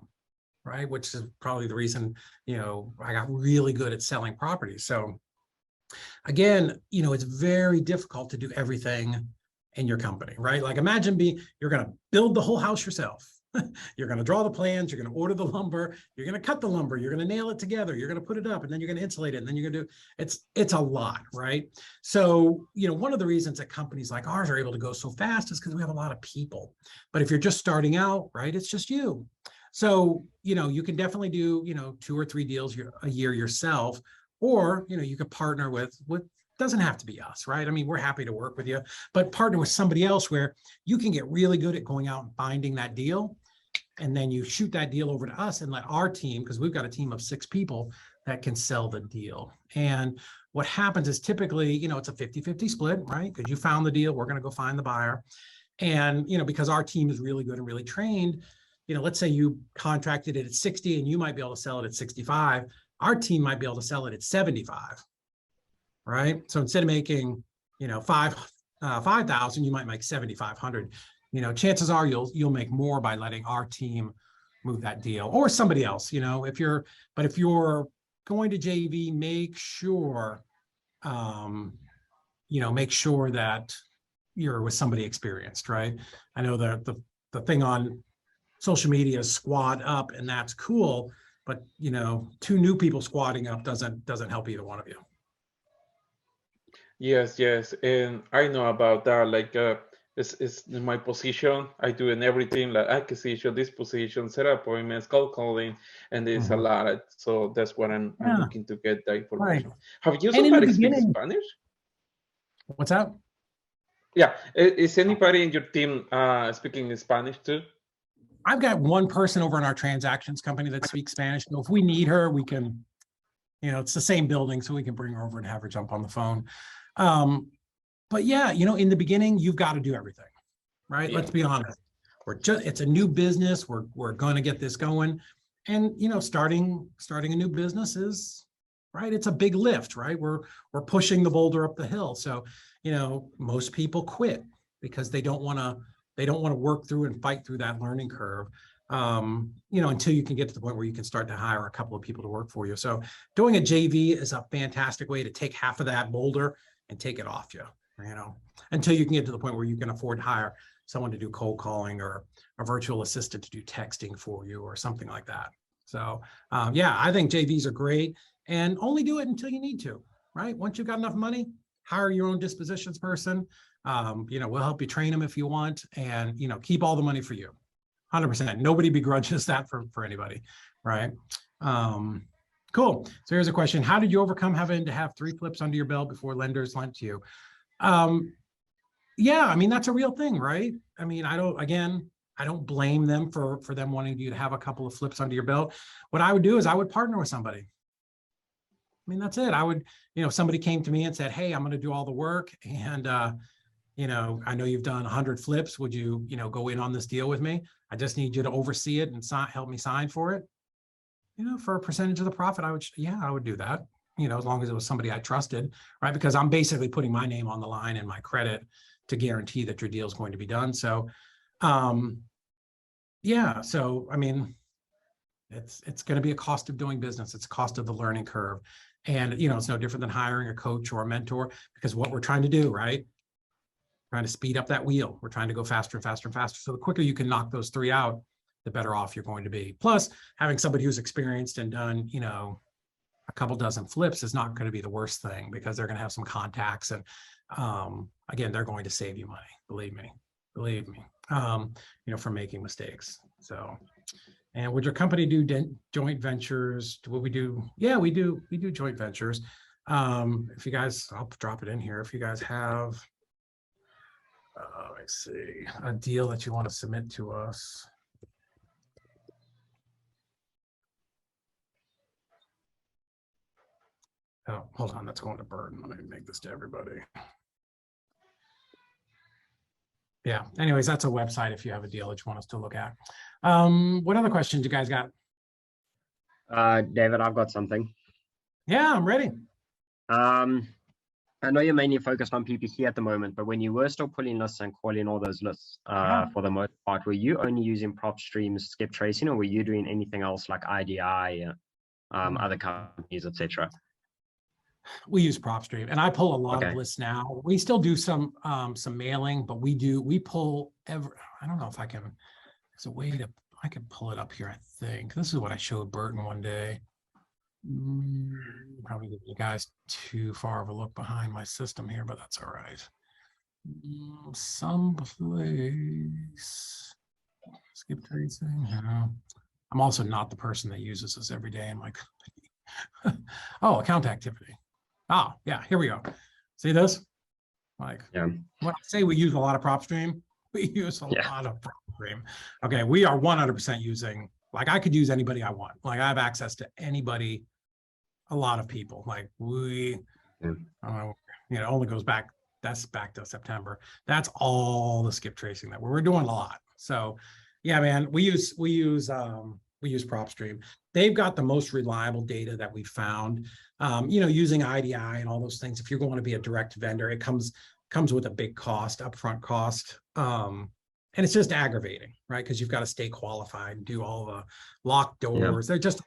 Right, which is probably the reason, you know, I got really good at selling properties. So again, you know, it's very difficult to do everything in your company, right? Like imagine you're going to build the whole house yourself. You're going to draw the plans, you're going to order the lumber, you're going to cut the lumber, you're going to nail it together, you're going to put it up, and then you're going to insulate it, and then you're going to do, it's a lot, right? So, you know, one of the reasons that companies like ours are able to go so fast is because we have a lot of people. But if you're just starting out, right, it's just you. So, you know, you can definitely do, you know, 2 or 3 deals a year yourself, or, you know, you could partner with doesn't have to be us, right? I mean, we're happy to work with you, but partner with somebody else where you can get really good at going out and finding that deal. And then you shoot that deal over to us and let our team, because we've got a team of 6 people that can sell the deal. And what happens is typically, you know, it's a 50-50 split, right? Because you found the deal, we're going to go find the buyer. And, you know, because our team is really good and really trained, you know, let's say you contracted it at 60 and you might be able to sell it at 65. Our team might be able to sell it at 75, right? So instead of making, you know, 5,000, you might make 7,500. You know, chances are you'll make more by letting our team move that deal, or somebody else, you know, if you're going to JV, make sure, you know, make sure that you're with somebody experienced, right? I know the thing on social media is squad up, and that's cool, but you know, 2 new people squatting up doesn't help either one of you. Yes, and I know about that. Like, it's in my position. I do in everything like acquisition, disposition, set appointments, cold calling, and there's a lot. So that's what I'm looking to get that information. Right. Have you somebody speak Spanish? What's that? Yeah, is anybody in your team speaking in Spanish too? I've got one person over in our transactions company that speaks Spanish. So if we need her, we can, you know, it's the same building, so we can bring her over and have her jump on the phone. But yeah, you know, in the beginning, you've got to do everything, right? Yeah. Let's be honest. It's a new business. We're going to get this going. And, you know, starting a new business is, right, it's a big lift, right? We're pushing the boulder up the hill. So, you know, most people quit because they don't want to work through and fight through that learning curve, you know, until you can get to the point where you can start to hire a couple of people to work for you. So doing a JV is a fantastic way to take half of that boulder and take it off you, you know, until you can get to the point where you can afford to hire someone to do cold calling or a virtual assistant to do texting for you or something like that. So yeah, I think JVs are great, and only do it until you need to, right? Once you've got enough money, hire your own dispositions person. You know, we'll help you train them if you want, and, you know, keep all the money for you. 100%. Nobody begrudges that for anybody, right? Cool. So here's a question. How did you overcome having to have 3 flips under your belt before lenders lent to you? Yeah, I mean, that's a real thing, right? I mean, I don't blame them for them wanting you to have a couple of flips under your belt. What I would do is I would partner with somebody. I mean, that's it. I would, you know, somebody came to me and said, hey, I'm going to do all the work, and you know, I know you've done 100 flips. Would you, you know, go in on this deal with me? I just need you to oversee it and help me sign for it. You know, for a percentage of the profit, I would do that, you know, as long as it was somebody I trusted, right? Because I'm basically putting my name on the line and my credit to guarantee that your deal is going to be done. So, yeah, so, I mean, it's going to be a cost of doing business. It's a cost of the learning curve. And, you know, it's no different than hiring a coach or a mentor, because what we're trying to do, right, trying to speed up that wheel. We're trying to go faster and faster and faster. So the quicker you can knock those 3 out, the better off you're going to be. Plus, having somebody who's experienced and done, you know, a couple dozen flips is not going to be the worst thing, because they're going to have some contacts, and again, they're going to save you money. Believe me, you know, from making mistakes. So, and would your company do joint ventures? What we do? Yeah, we do joint ventures. If you guys, I'll drop it in here. If you guys have, let's see, a deal that you want to submit to us. Oh, hold on, that's going to Burton. Let me make this to everybody. Yeah, anyways, that's a website if you have a deal that you want us to look at. What other questions you guys got? David, I've got something. Yeah, I'm ready. I know you're mainly focused on PPC at the moment, but when you were still pulling lists and calling all those lists, for the most part, were you only using Propstream skip tracing, or were you doing anything else like IDI, other companies, etc.? We use Propstream, and I pull a lot of lists now. We still do some mailing, but we pull I don't know if I can, there's a way to, I can pull it up here. I think this is what I showed Burton one day. Probably give you guys too far of a look behind my system here, but that's all right. Someplace skip tracing. No. I'm also not the person that uses this every day in my company. Oh, account activity. Oh, yeah, here we go. See this? Like, when I say we use a lot of Propstream, we use a lot of Propstream. Okay, we are 100% using, like, I could use anybody I want. Like, I have access to anybody, a lot of people. Like, we, you know, it only goes back, that's back to September. That's all the skip tracing that we're doing a lot. So, yeah, man, we use Propstream. They've got the most reliable data that we found. You know, using IDI and all those things, if you're going to be a direct vendor, it comes with a big cost, upfront cost. And it's just aggravating, right? Because you've got to stay qualified and do all the locked doors. There's just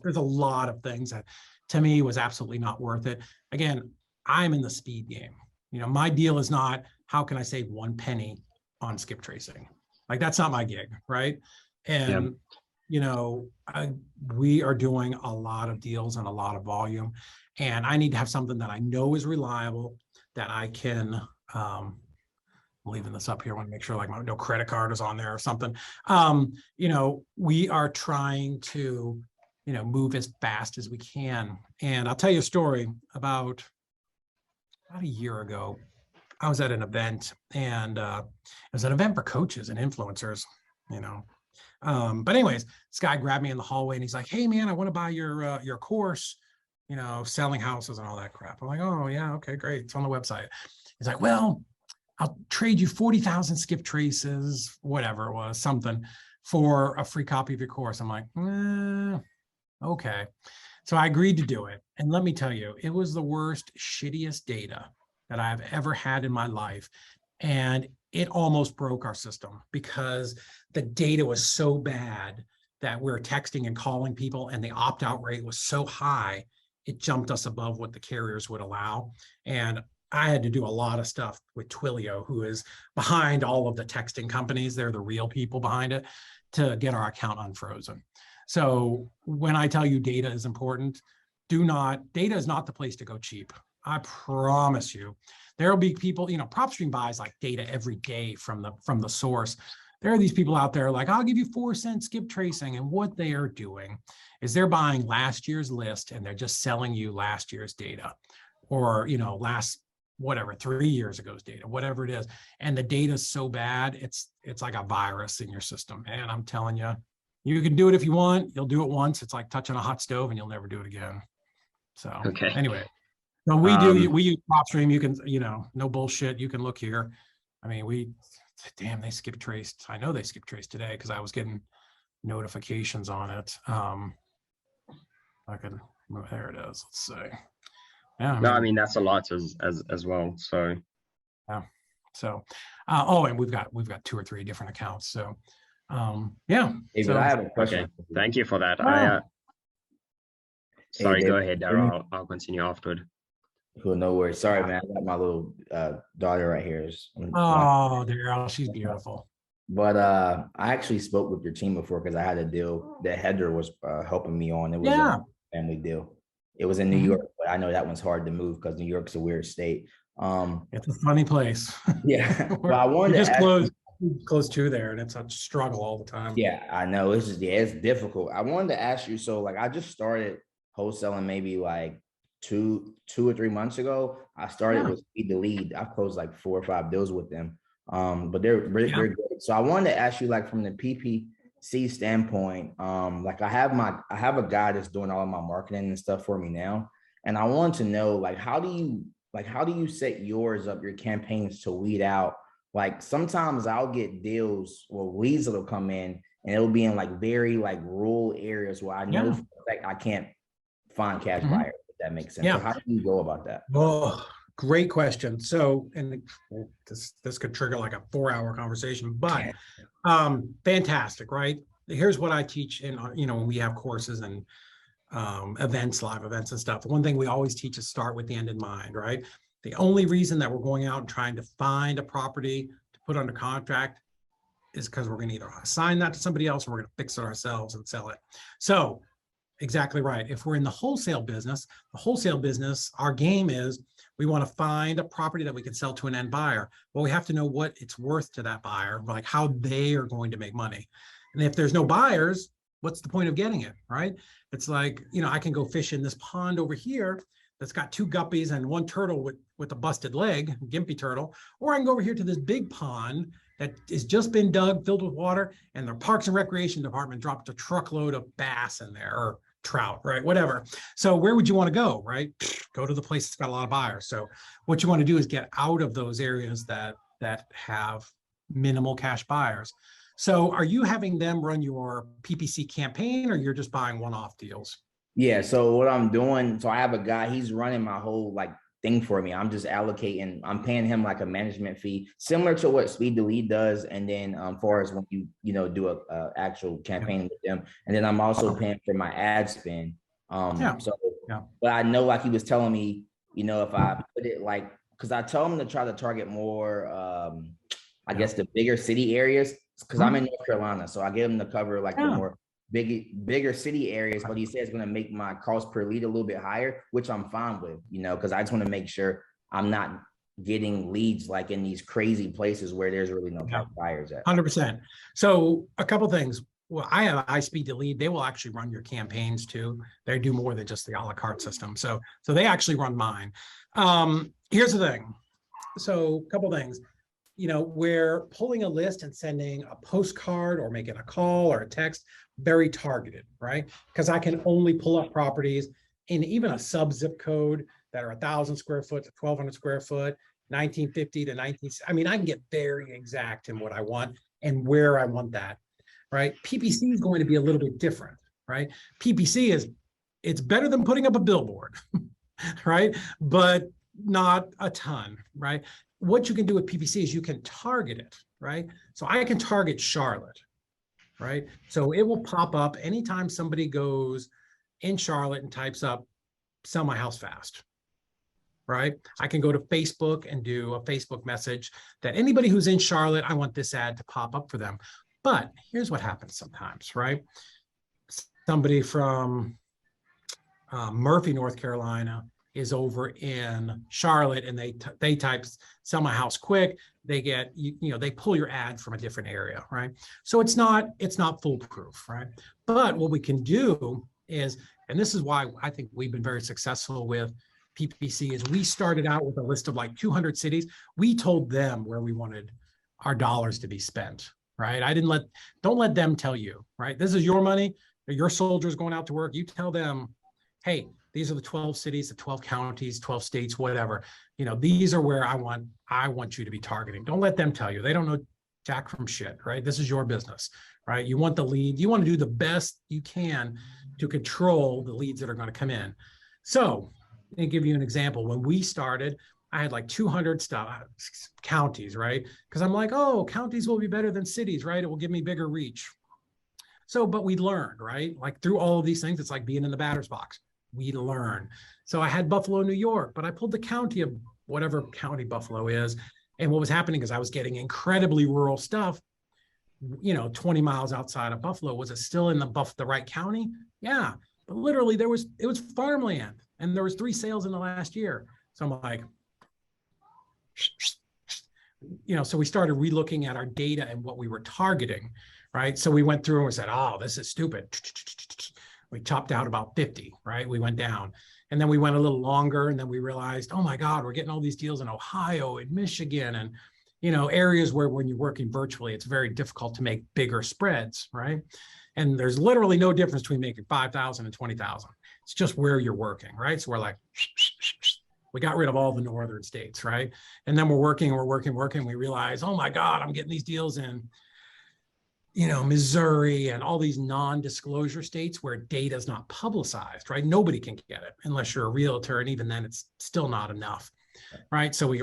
there's a lot of things that to me was absolutely not worth it. Again, I'm in the speed game. You know, my deal is not how can I save 1 penny on skip tracing? Like, that's not my gig, right? And you know, we are doing a lot of deals and a lot of volume, and I need to have something that I know is reliable, that I can, I'm leaving this up here. I want to make sure like no credit card is on there or something. You know, we are trying to, you know, move as fast as we can. And I'll tell you a story about a year ago. I was at an event, and it was an event for coaches and influencers, you know. But anyways, this guy grabbed me in the hallway and he's like, "Hey man, I want to buy your course, you know, selling houses and all that crap." I'm like, "Oh yeah, okay, great. It's on the website." He's like, "Well, I'll trade you 40,000 skip traces, whatever it was, something, for a free copy of your course." I'm like, okay. So I agreed to do it. And let me tell you, it was the worst, shittiest data that I've ever had in my life. And it almost broke our system because the data was so bad that we're texting and calling people, and the opt-out rate was so high, it jumped us above what the carriers would allow. And I had to do a lot of stuff with Twilio, who is behind all of the texting companies. They're the real people behind it, to get our account unfrozen. So when I tell you data is important, data is not the place to go cheap. I promise you. There'll be people, you know, Propstream buys like data every day from the source. There are these people out there like, "I'll give you 4-cent skip tracing." And what they are doing is they're buying last year's list and they're just selling you last year's data, or, you know, whatever, 3 years ago's data, whatever it is. And the data is so bad, it's like a virus in your system. And I'm telling you, you can do it if you want. You'll do it once. It's like touching a hot stove and you'll never do it again. So anyway. No, we use Propstream. You can, you know, no bullshit. You can look here. I mean, damn, they skip traced. I know they skip traced today because I was getting notifications on it. There it is. Let's see. Yeah. I mean, that's a lot as well. So. Yeah. So, and we've got 2 or 3 different accounts. So, yeah. David, so, I have a question. Okay. Thank you for that. Wow. Sorry, Hey, go David, ahead, Daryl. I'll continue afterward. Cool, no worries. Sorry, man. I got my little daughter right here. Oh, Daryl, she's beautiful. But I actually spoke with your team before because I had a deal that Heather was helping me on. It was Yeah. a family deal. It was in New York, but I know that one's hard to move because New York's a weird state. It's a funny place. Yeah. Well, I wanted We to just ask close to there, and it's a struggle all the time. Yeah, I know. It's just, yeah, it's difficult. I wanted to ask you, so like I just started wholesaling maybe like two or 3 months ago. I started with Speed the Lead. I closed like 4 or 5 deals with them. But they're good. So I wanted to ask you, like, from the PPC standpoint, like I have a guy that's doing all of my marketing and stuff for me now. And I want to know, like, how do you set yours up, your campaigns to weed out? Like sometimes I'll get deals or leads that'll come in and it'll be in like very like rural areas where I know for a fact I can't find cash buyers, if that makes sense. So how do you go about that? Oh, great question. So, and this could trigger like a 4-hour conversation, but fantastic, right? Here's what I teach in, when we have courses and events, live events and stuff. One thing we always teach is start with the end in mind, right? The only reason that we're going out and trying to find a property to put under contract is because we're going to either assign that to somebody else or we're going to fix it ourselves and sell it. So exactly right. If we're in the wholesale business, our game is we want to find a property that we can sell to an end buyer. Well, we have to know what it's worth to that buyer, like how they are going to make money. And if there's no buyers, what's the point of getting it, right? It's like, I can go fish in this pond over here that's got 2 guppies and 1 turtle with a busted leg, gimpy turtle, or I can go over here to this big pond that has just been dug, filled with water, and the Parks and Recreation Department dropped a truckload of bass in there, or trout, right? Whatever. So where would you want to go, right? Go to the place that's got a lot of buyers. So what you want to do is get out of those areas that have minimal cash buyers. So are you having them run your PPC campaign, or you're just buying one-off deals? Yeah, so what I'm doing, so I have a guy, he's running my whole like thing for me. I'm just allocating, I'm paying him like a management fee, similar to what Speed the Lead does. And then far as when you do a actual campaign with them, and then I'm also paying for my ad spend. But I know, like he was telling me, if I put it like, because I told him to try to target more, I guess the bigger city areas, because I'm in North Carolina, so I get him to cover like the more bigger city areas, but he says it's going to make my cost per lead a little bit higher, which I'm fine with, because I just want to make sure I'm not getting leads like in these crazy places where there's really no buyers at. 100%. So a couple things. Well, I have iSpeed to Lead. They will actually run your campaigns too. They do more than just the a la carte system. So they actually run mine. Here's the thing. So a couple things. We're pulling a list and sending a postcard or making a call or a text, very targeted, right? Because I can only pull up properties in even a sub zip code that are 1,000 square foot to 1,200 square foot, 1950 to 19. I mean, I can get very exact in what I want and where I want that, right? PPC is going to be a little bit different, right? PPC it's better than putting up a billboard, right? But not a ton, right? What you can do with PPC is you can target it, right? So I can target Charlotte, right? So it will pop up anytime somebody goes in Charlotte and types up, sell my house fast, right? I can go to Facebook and do a Facebook message that anybody who's in Charlotte, I want this ad to pop up for them. But here's what happens sometimes, right? Somebody from Murphy, North Carolina is over in Charlotte and they type sell my house quick. They get, they pull your ad from a different area, right? So it's not foolproof, right? But what we can do is, and this is why I think we've been very successful with PPC, is we started out with a list of like 200 cities. We told them where we wanted our dollars to be spent, right? Don't let them tell you, right? This is your money. Your soldiers going out to work. You tell them, hey, these are the 12 cities, the 12 counties, 12 states, whatever. These are where I want you to be targeting. Don't let them tell you. They don't know jack from shit, right? This is your business, right? You want the lead. You want to do the best you can to control the leads that are going to come in. So let me give you an example. When we started, I had like 200 counties, right? Because I'm like, oh, counties will be better than cities, right? It will give me bigger reach. So, but we learned, right? Like through all of these things, it's like being in the batter's box. we learn. So I had Buffalo, New York, but I pulled the county of whatever county Buffalo is. And what was happening is I was getting incredibly rural stuff, 20 miles outside of Buffalo. Was it still in the right county? Yeah. But literally it was farmland, and there was 3 sales in the last year. So I'm like, so we started relooking at our data and what we were targeting, right? So we went through and we said, oh, this is stupid. We chopped out about 50, right? We went down, and then we went a little longer, and then we realized, oh my God, we're getting all these deals in Ohio and Michigan, and areas where when you're working virtually, it's very difficult to make bigger spreads, right? And there's literally no difference between making 5,000 and 20,000. It's just where you're working, right? So we're like, we got rid of all the northern states, right? And then we're working. We realize, oh my God, I'm getting these deals in, Missouri and all these non-disclosure states where data is not publicized, right? Nobody can get it unless you're a realtor, and even then, it's still not enough, right? So we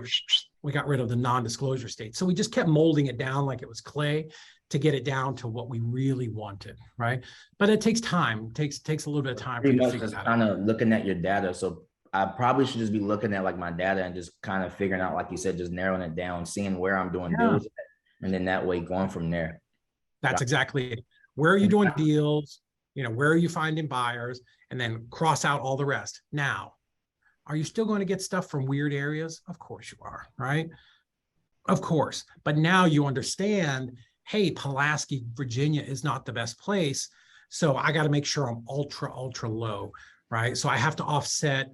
got rid of the non-disclosure states. So we just kept molding it down like it was clay to get it down to what we really wanted, right? But it takes time. It takes a little bit of time. Pretty much just kind of looking at your data. So I probably should just be looking at like my data and just kind of figuring out, like you said, just narrowing it down, seeing where I'm doing deals, and then that way going from there. That's exactly it. Where are you doing deals? Where are you finding buyers? And then cross out all the rest. Now, are you still going to get stuff from weird areas? Of course you are, right? Of course. But now you understand, hey, Pulaski, Virginia is not the best place. So I got to make sure I'm ultra, ultra low, right? So I have to offset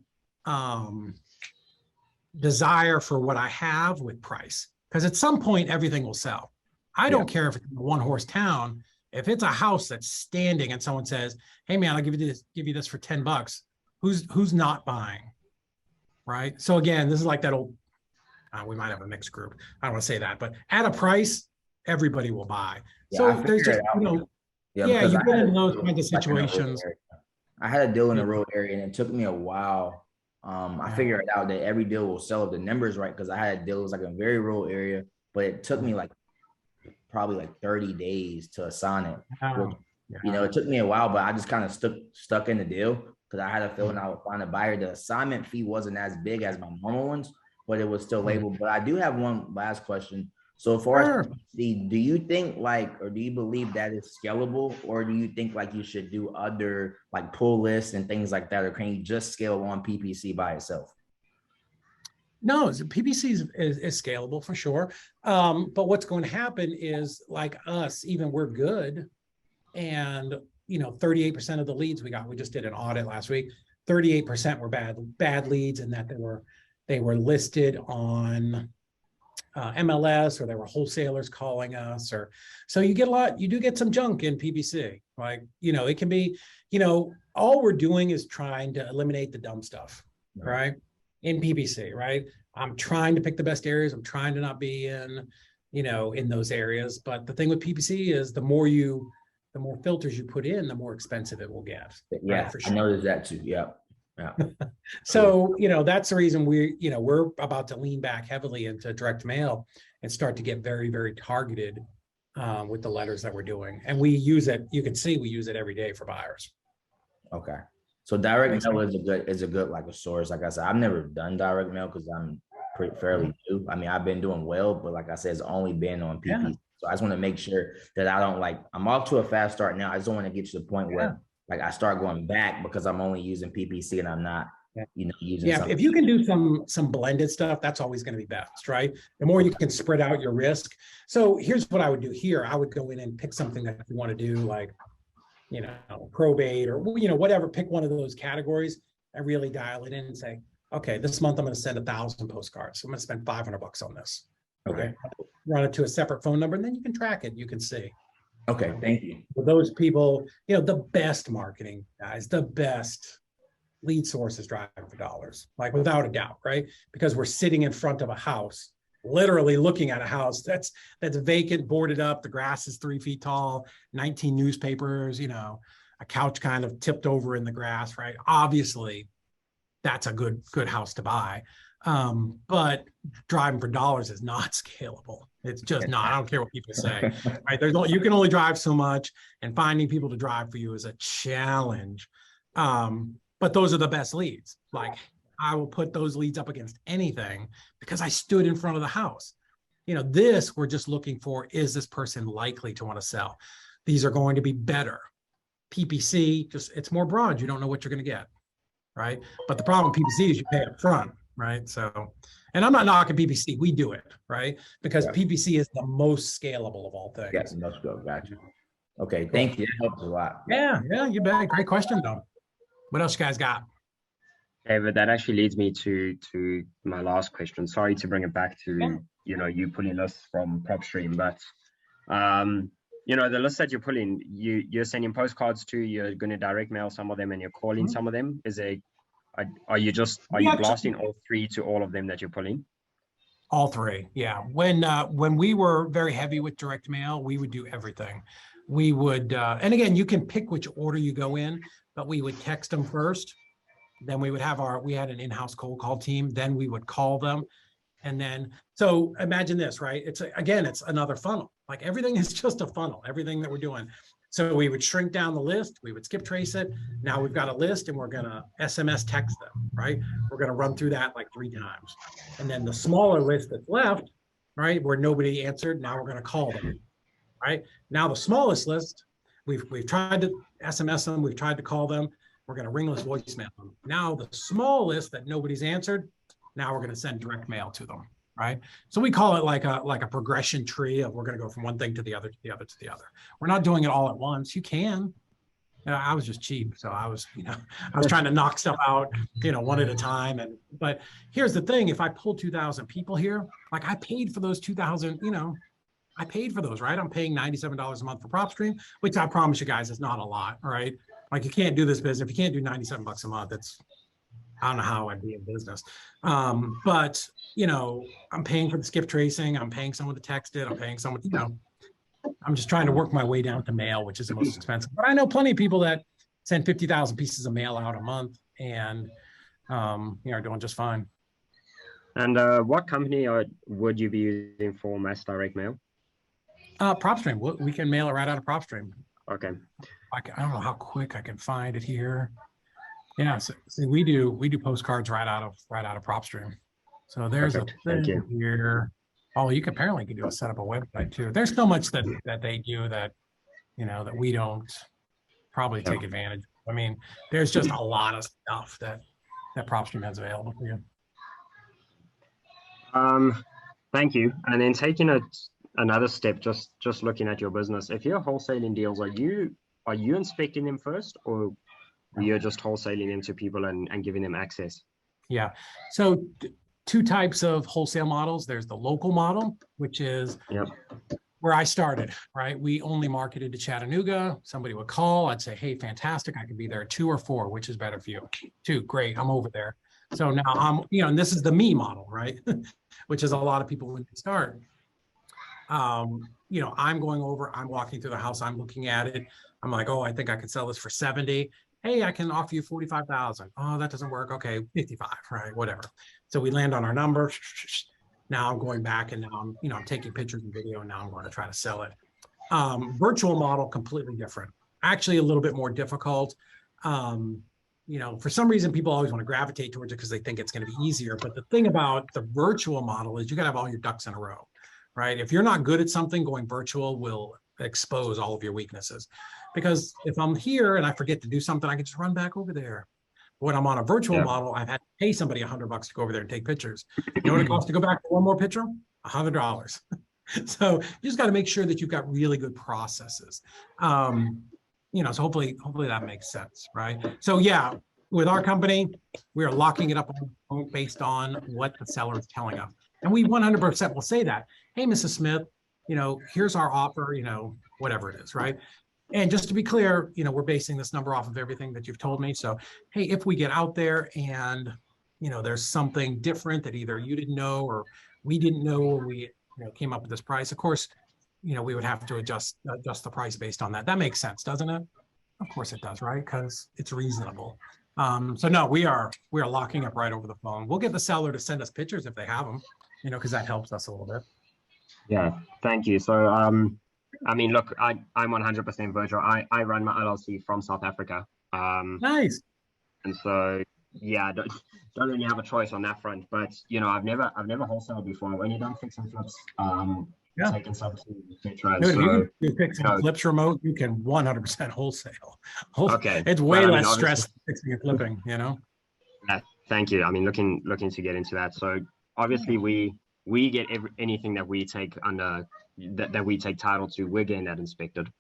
desire for what I have with price, because at some point everything will sell. I don't care if it's a 1-horse town. If it's a house that's standing and someone says, hey man, I'll give you this for $10, who's not buying, right? So again, this is like that old, we might have a mixed group. I don't want to say that, but at a price, everybody will buy. So there's just, you've been in those kinds of situations. I had a deal in a rural area, and it took me a while. I figured out that every deal will sell if the numbers right, because I had a deal, it was like a very rural area, but it took me probably 30 days to assign it. It took me a while, but I just kind of stuck in the deal because I had a feeling I would find a buyer. The assignment fee wasn't as big as my normal ones, but it was still labeled. But I do have one last question. So as far as PPC, do you think or do you believe that is scalable, or do you think you should do other pull lists and things like that, or can you just scale on PPC by itself? No, PPC is scalable for sure. But what's going to happen is, like us, even we're good. And, 38% of the leads we just did an audit last week, 38% were bad leads, and that they were listed on MLS, or there were wholesalers calling us, so you do get some junk in PPC. It can be, all we're doing is trying to eliminate the dumb stuff, right? In PPC, right? I'm trying to pick the best areas. I'm trying to not be in those areas. But the thing with PPC is the more filters you put in, the more expensive it will get. Yeah, right? For sure. I noticed that too. Yeah. So, that's the reason we're about to lean back heavily into direct mail and start to get very, very targeted with the letters that we're doing. And we use it. You can see we use it every day for buyers. Okay. So direct mail is a good a source. Like I said, I've never done direct mail because I'm fairly new. I mean, I've been doing well, but like I said, it's only been on PP. Yeah. So I just want to make sure that I don't I'm off to a fast start now. I just don't want to get to the point where I start going back because I'm only using PPC and I'm not, using. Yeah, if you can do some blended stuff, that's always going to be best, right? The more you can spread out your risk. So here's what I would do here. I would go in and pick something that you want to do, probate or, whatever, pick one of those categories and really dial it in and say, okay, this month I'm going to send 1,000 postcards. So I'm going to spend $500 on this. Okay. Run it to a separate phone number, and then you can track it. You can see. Okay. Thank you. For those people, the best marketing guys, the best lead sources driving for dollars, without a doubt, right? Because we're sitting in front of a house, literally looking at a house that's vacant, boarded up. The grass is 3 feet tall, 19 newspapers, a couch kind of tipped over in the grass, right? Obviously, that's a good house to buy. But driving for dollars is not scalable. It's just not. I don't care what people say, right? You can only drive so much, and finding people to drive for you is a challenge. but those are the best leads. Like I will put those leads up against anything because I stood in front of the house. You know, this we're just looking for, is this person likely to want to sell? These are going to be better. PPC, just it's more broad. You don't know what you're going to get, right? But the problem with PPC is you pay up front, right? So, and I'm not knocking PPC. We do it, right? Because Yeah. PPC is the most scalable of all things. Yes, let's go. Gotcha. Okay, thank you. That helps a lot. Yeah, you bet. Great question, though. What else you guys got? David, that actually leads me to my last question. Sorry to bring it back to, you know, you pulling lists from Propstream, but you know, the list that you're pulling, you're sending postcards to, you're going to direct mail some of them, and you're calling some of them. Are you blasting all three to all of them that you're pulling? All three, yeah. When we were very heavy with direct mail, we would do everything. We would, and again, you can pick which order you go in, but we would text them first. Then we would have we had an in-house cold call team. Then we would call them. And then, so imagine this, right? It's another funnel. Like everything is just a funnel, everything that we're doing. So we would shrink down the list. We would skip trace it. Now we've got a list and we're going to SMS text them, right? We're going to run through that like 3 times. And then the smaller list that's left, right, where nobody answered, now we're going to call them, right? Now the smallest list, we've tried to SMS them. We've tried to call them. We're going to ringless voicemail them. Now the small list that nobody's answered, now we're going to send direct mail to them, right? So we call it like a progression tree of we're going to go from one thing to the other, to the other, to the other. We're not doing it all at once. You can. You know, I was just cheap, so I was trying to knock stuff out, one at a time. But here's the thing: if I pull 2,000 people here, like I paid for those 2,000, I paid for those, right? I'm paying $97 a month for Propstream, which I promise you guys is not a lot, all right? Like you can't do this business if you can't do 97 bucks a month. I don't know how I'd be in business. But I'm paying for the skip tracing. I'm paying someone to text it. I'm paying someone, I'm just trying to work my way down to mail, which is the most expensive. But I know plenty of people that send 50,000 pieces of mail out a month and are doing just fine. And what company would you be using for mass direct mail? Propstream. We can mail it right out of Propstream. Okay. I don't know how quick I can find it here. Yeah, so we do postcards right out of Propstream. So there's Perfect. a thing Thank you. here. Oh, you apparently can do set up a website too. There's so much that they do that that we don't probably take advantage of. I mean, there's just a lot of stuff that Propstream has available for you. Thank you. And then taking another step, just looking at your business. If you're wholesaling deals, are you inspecting them first, or you're just wholesaling them to people and giving them access? Yeah. So 2 types of wholesale models. There's the local model, which is where I started, right? We only marketed to Chattanooga. Somebody would call. I'd say, hey, fantastic. I could be there at 2 or 4, which is better for you? 2, great. I'm over there. So now I'm, and this is the me model, right? Which is a lot of people when they start. I'm going over, I'm walking through the house, I'm looking at it. I'm like, oh, I think I could sell this for 70. Hey, I can offer you 45,000. Oh, that doesn't work. Okay, 55, right? Whatever. So we land on our number. Now I'm going back and now I'm taking pictures and video, and now I'm going to try to sell it. Virtual model, completely different. Actually, a little bit more difficult. For some reason, people always want to gravitate towards it because they think it's going to be easier. But the thing about the virtual model is you got to have all your ducks in a row, right? If you're not good at something, going virtual will expose all of your weaknesses. Because if I'm here and I forget to do something, I can just run back over there. When I'm on a virtual model, I've had to pay somebody $100 to go over there and take pictures. You know what it costs to go back for one more picture? $100. So you just got to make sure that you've got really good processes. So hopefully that makes sense, right? So yeah, with our company, we are locking it up based on what the seller is telling us. And we 100% will say that, hey, Mrs. Smith, here's our offer, whatever it is, right? And just to be clear, we're basing this number off of everything that you've told me. So, hey, if we get out there and, there's something different that either you didn't know or we didn't know when we came up with this price, of course, we would have to adjust the price based on that. That makes sense, doesn't it? Of course it does, right? Because it's reasonable. So no, we are locking up right over the phone. We'll get the seller to send us pictures if they have them, because that helps us a little bit. Yeah, thank you. So, look, I'm 100% virtual. I run my LLC from South Africa. Nice. And so, yeah, I don't really have a choice on that front. But you know, I've never wholesaled before. I've only done fix and flips, Yeah. taken subsidies, etc. Dude, if you So, can do fix and flips remote, you can 100% wholesale. okay, It's way well, I mean, less obviously- stress than fixing and flipping, you know? Yeah, thank you. I mean, looking to get into that. So obviously we get anything that we take under that we take title to, we're getting that inspected.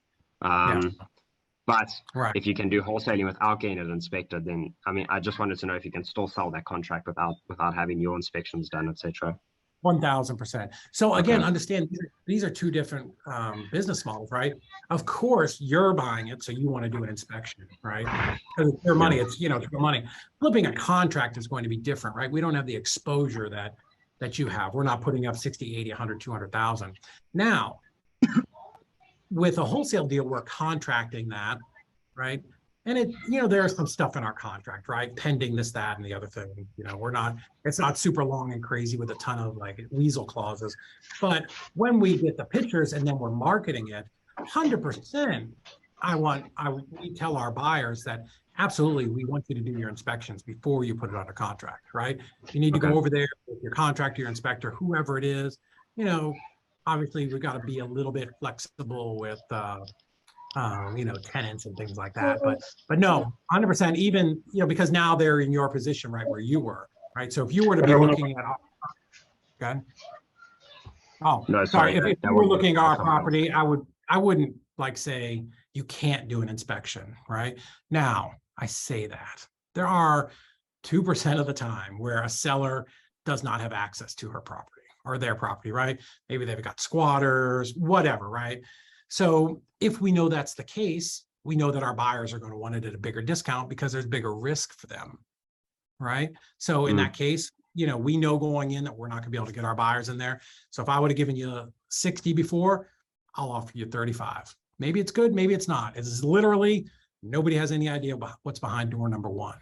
But Right. if you can do wholesaling without getting it inspected, then I mean, I just wanted to know if you can still sell that contract without having your inspections done, etc. 1000%. So again, Okay. understand these are two different business models, right? Of course, you're buying it, so you want to do an inspection, right? Because it's your money, it's, you know, it's your money. Flipping a contract is going to be different, right? We don't have the exposure that you have. We're not putting up 60, 80, 100, 200,000. Now, with a wholesale deal, we're contracting that, right? And it, you know, there's some stuff in our contract, right? Pending this, that, and the other thing. You know, it's not super long and crazy with a ton of like weasel clauses. But when we get the pictures and then we're marketing it, 100%, we tell our buyers that absolutely, we want you to do your inspections before you put it under contract, right? You need to go over there with your contractor, your inspector, whoever it is. You know, obviously we've got to be a little bit flexible with, you know, tenants and things like that. But no, 100%, even, you know, because now they're in your position, right, where you were, right? So if you were to be looking at, okay. Oh, No, sorry. sorry, If you were looking at our property, I wouldn't like say you can't do an inspection, right? Now, I say that there are 2% of the time where a seller does not have access to her property or their property, right? Maybe they've got squatters, whatever, right? So if we know that's the case, we know that our buyers are going to want it at a bigger discount because there's bigger risk for them, right? So in that case, you know, we know going in that we're not going to be able to get our buyers in there. So if I would have given you 60 before, I'll offer you 35. Maybe it's good, maybe it's not. It's literally, nobody has any idea about what's behind door number one,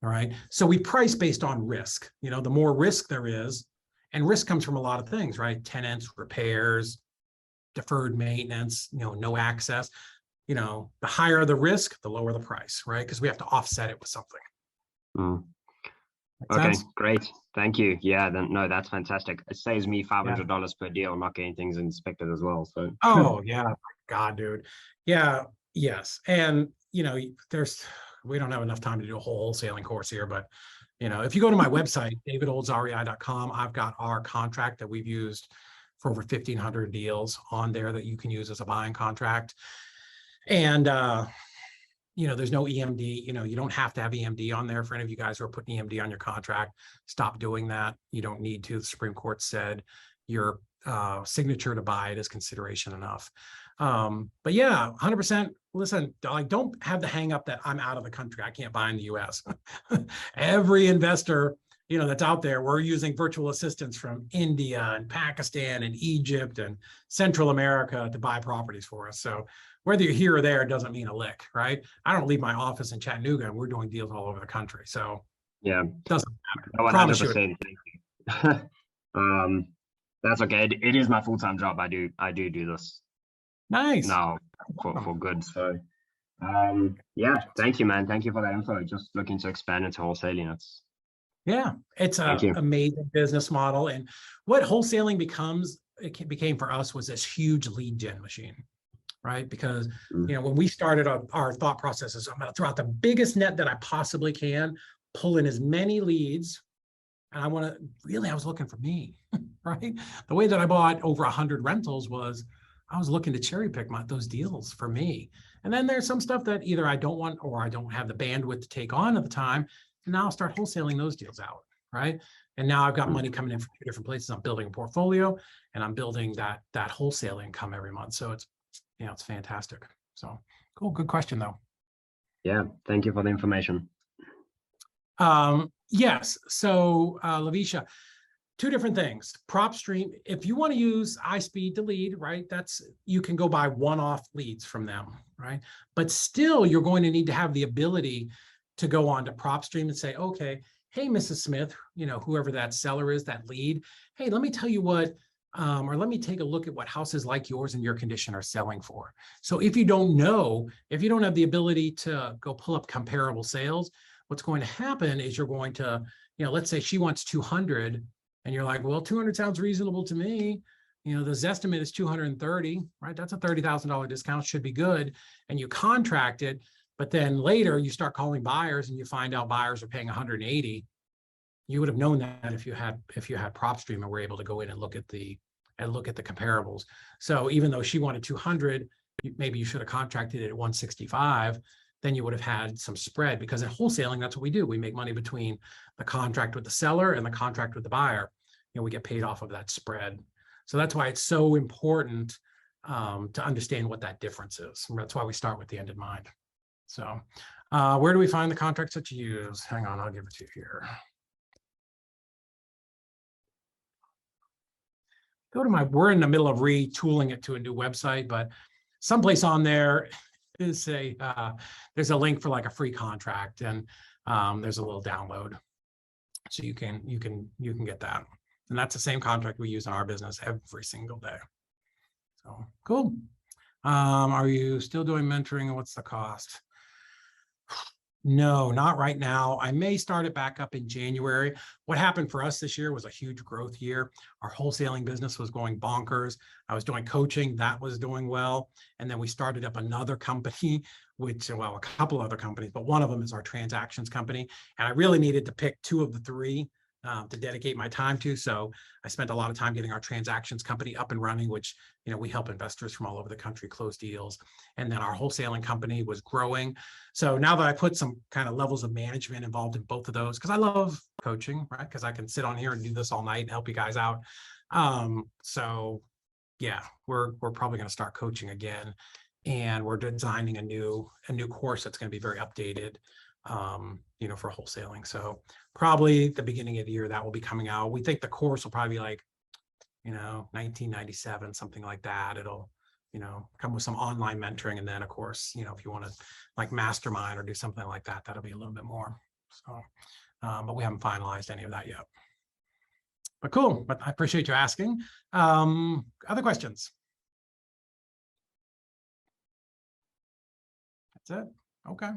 all right? So we price based on risk. You know, the more risk there is, and risk comes from a lot of things, right? Tenants, repairs, deferred maintenance, you know, no access. You know, the higher the risk, the lower the price, right? Because we have to offset it with something. Okay, great. Thank you. Yeah, then no, that's fantastic. It saves me $500 per deal, not getting things inspected as well. So oh yeah, my God, dude. Yeah, yes. And you know, we don't have enough time to do a whole wholesaling course here, but you know, if you go to my website, davidoldsrei.com, I've got our contract that we've used for over 1,500 deals on there that you can use as a buying contract. And, you know, there's no EMD, you know, you don't have to have EMD on there. For any of you guys who are putting EMD on your contract, stop doing that. You don't need to. The Supreme Court said your signature to buy it is consideration enough. But yeah, 100%. Listen, I don't have the hang up that I'm out of the country. I can't buy in the US. Every investor, you know, that's out there, we're using virtual assistants from India and Pakistan and Egypt and Central America to buy properties for us. So whether you're here or there doesn't mean a lick, right? I don't leave my office in Chattanooga and we're doing deals all over the country. So yeah, doesn't matter. 100%. Thank you. That's okay. It is my full-time job. I do this. Nice. Now for good. So yeah, thank you, man. Thank you for that info. Just looking to expand into wholesaling. It's an amazing business model. And what wholesaling became for us was this huge lead gen machine, right? Because, you know, when we started our thought processes, I'm going to throw out the biggest net that I possibly can, pull in as many leads. And I was looking for me, right? The way that I bought over 100 rentals was I was looking to cherry pick those deals for me. And then there's some stuff that either I don't want or I don't have the bandwidth to take on at the time. And now I'll start wholesaling those deals out, right? And now I've got money coming in from 2 different places. I'm building a portfolio and I'm building that wholesale income every month. So it's, you know, it's fantastic. So cool. Good question though. Yeah. Thank you for the information. Yes. So Lavisha, 2 different things. Propstream, if you want to use iSpeed to lead, right? You can go buy one-off leads from them, right? But still, you're going to need to have the ability to go on to Propstream and say, okay, hey, Mrs. Smith, you know, whoever that seller is, that lead, hey, let me tell you what, or let me take a look at what houses like yours in your condition are selling for. So if you don't have the ability to go pull up comparable sales, what's going to happen is you're going to, let's say she wants 200 and you're like, well, 200 sounds reasonable to me. The Zestimate is 230, right? That's a $30,000 discount, should be good. And you contract it, but then later you start calling buyers and you find out buyers are paying 180. You would have known that if you had Propstream and were able to go in and look at the comparables. So even though she wanted 200, maybe you should have contracted it at 165. Then you would have had some spread, because in wholesaling, that's what we do. We make money between the contract with the seller and the contract with the buyer. We get paid off of that spread. So that's why it's so important to understand what that difference is. And that's why we start with the end in mind. So where do we find the contracts that you use? Hang on, I'll give it to you here. We're in the middle of retooling it to a new website, but someplace on there is there's a link for like a free contract, and there's a little download. So you can get that. And that's the same contract we use in our business every single day. So cool. Are you still doing mentoring, and what's the cost? No, not right now. I may start it back up in January. What happened for us this year was a huge growth year. Our wholesaling business was going bonkers. I was doing coaching, that was doing well. And then we started up another company, a couple other companies, but one of them is our transactions company. And I really needed to pick two of the three to dedicate my time to. So I spent a lot of time getting our transactions company up and running, which, we help investors from all over the country close deals. And then our wholesaling company was growing. So now that I put some kind of levels of management involved in both of those, because I love coaching, right? Because I can sit on here and do this all night and help you guys out. So yeah, we're probably going to start coaching again. And we're designing a new course that's going to be very updated, for wholesaling. So probably the beginning of the year that will be coming out. We think the course will probably be like, 1997, something like that. It'll, come with some online mentoring. And then of course, if you want to like mastermind or do something like that, that'll be a little bit more. So, but we haven't finalized any of that yet. But cool, but I appreciate you asking. Other questions? That's it. Okay.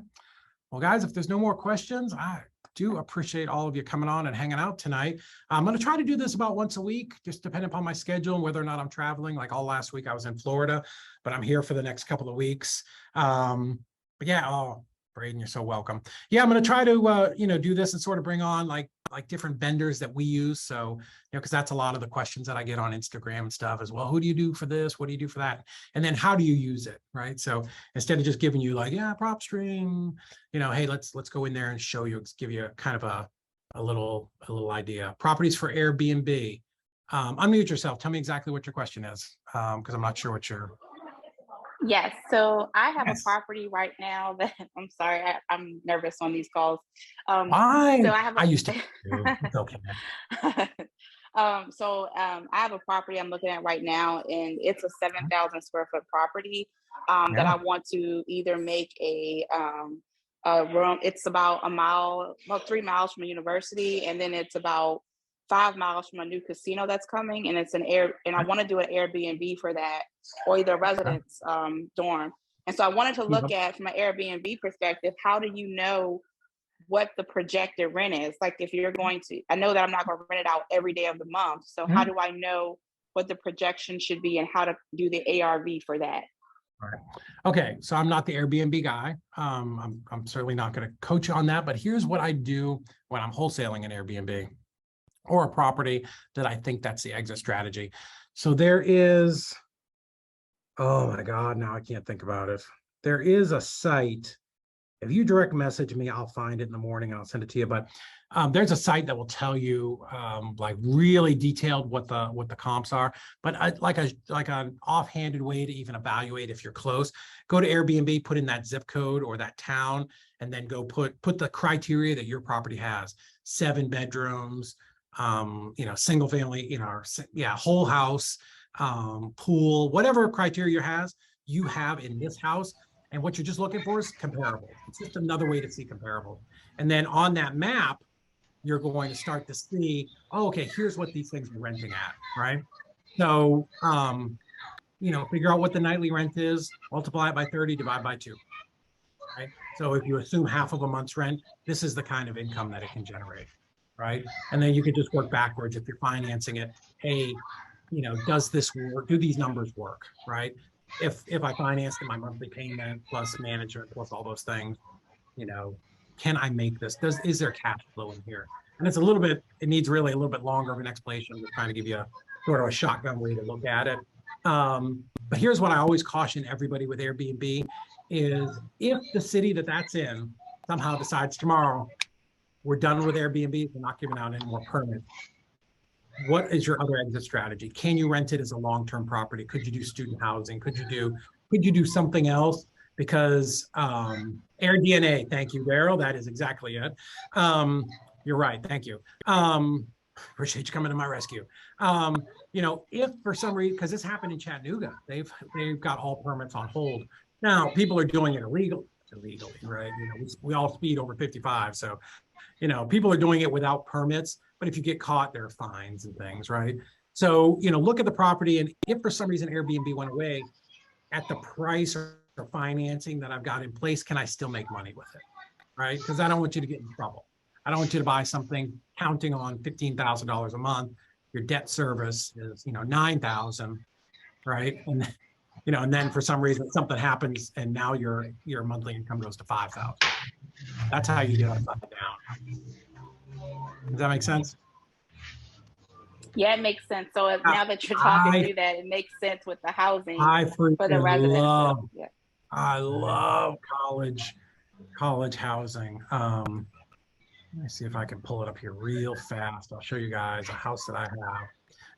Well, guys, if there's no more questions, I do appreciate all of you coming on and hanging out tonight. I'm going to try to do this about once a week, just depending upon my schedule and whether or not I'm traveling. Like all last week, I was in Florida, but I'm here for the next couple of weeks. But yeah, Braden, you're so welcome. Yeah, I'm going to try to, do this and sort of bring on like different vendors that we use. So, because that's a lot of the questions that I get on Instagram and stuff as well. Who do you do for this? What do you do for that? And then how do you use it, right? So instead of just giving you like, yeah, Propstream, hey, let's go in there and show you, give you kind of a little idea. Properties for Airbnb. Unmute yourself. Tell me exactly what your question is, because I'm not sure what you're. Yes, so I have a property right now that I'm sorry, I'm nervous on these calls. Why? So I used to. It's okay. I have a property I'm looking at right now, and it's a 7,000 square foot property that I want to either make a room. It's about 3 miles from a university, and then it's about 5 miles from a new casino that's coming, and it's and I want to do an Airbnb for that, or either residence dorm. And so I wanted to look at, from an Airbnb perspective, how do you know what the projected rent is? Like if you're going to, I know that I'm not going to rent it out every day of the month. So how do I know what the projection should be and how to do the ARV for that? All right. Okay. So I'm not the Airbnb guy. I'm certainly not going to coach you on that, but here's what I do when I'm wholesaling an Airbnb or a property that I think that's the exit strategy. So there is, oh my God, now I can't think about it. There is a site. If you direct message me, I'll find it in the morning and I'll send it to you. But there's a site that will tell you like really detailed what the comps are. But like an offhanded way to even evaluate if you're close, go to Airbnb, put in that zip code or that town, and then go put the criteria that your property has: 7 bedrooms, single family, whole house, pool, whatever criteria you have in this house. And what you're just looking for is comparable. It's just another way to see comparable. And then on that map, you're going to start to see, oh, okay, here's what these things are renting at, right? So, figure out what the nightly rent is, multiply it by 30, divide by 2, right? So if you assume half of a month's rent, this is the kind of income that it can generate, right? And then you could just work backwards if you're financing it. Hey, does this work? Do these numbers work, right? If I financed my monthly payment plus management plus all those things, can I make this? Is there cash flow in here? And it's it needs really a little bit longer of an explanation. I'm just trying to give you a sort of a shotgun way to look at it. But here's what I always caution everybody with Airbnb is if the city that's in somehow decides tomorrow, we're done with Airbnb, we're not giving out any more permits. What is your other exit strategy? Can you rent it as a long-term property? Could you do student housing? Could you do something else? Because AirDNA, thank you, Daryl. That is exactly it. You're right. Thank you. Appreciate you coming to my rescue. If for some reason, because this happened in Chattanooga, they've got all permits on hold. Now people are doing it illegally, right? We all speed over 55, so people are doing it without permits. But if you get caught, there are fines and things, right? So look at the property, and if for some reason Airbnb went away, at the price or financing that I've got in place, can I still make money with it, right? Because I don't want you to get in trouble. I don't want you to buy something counting on $15,000 a month. Your debt service is $9,000, right? And then for some reason something happens and now your monthly income goes to $5,000. That's how you get upside down. Does that make sense? Yeah, it makes sense. So now that you're talking through that, it makes sense with the housing for the residents. I love college housing. Let me see if I can pull it up here real fast. I'll show you guys a house that I have.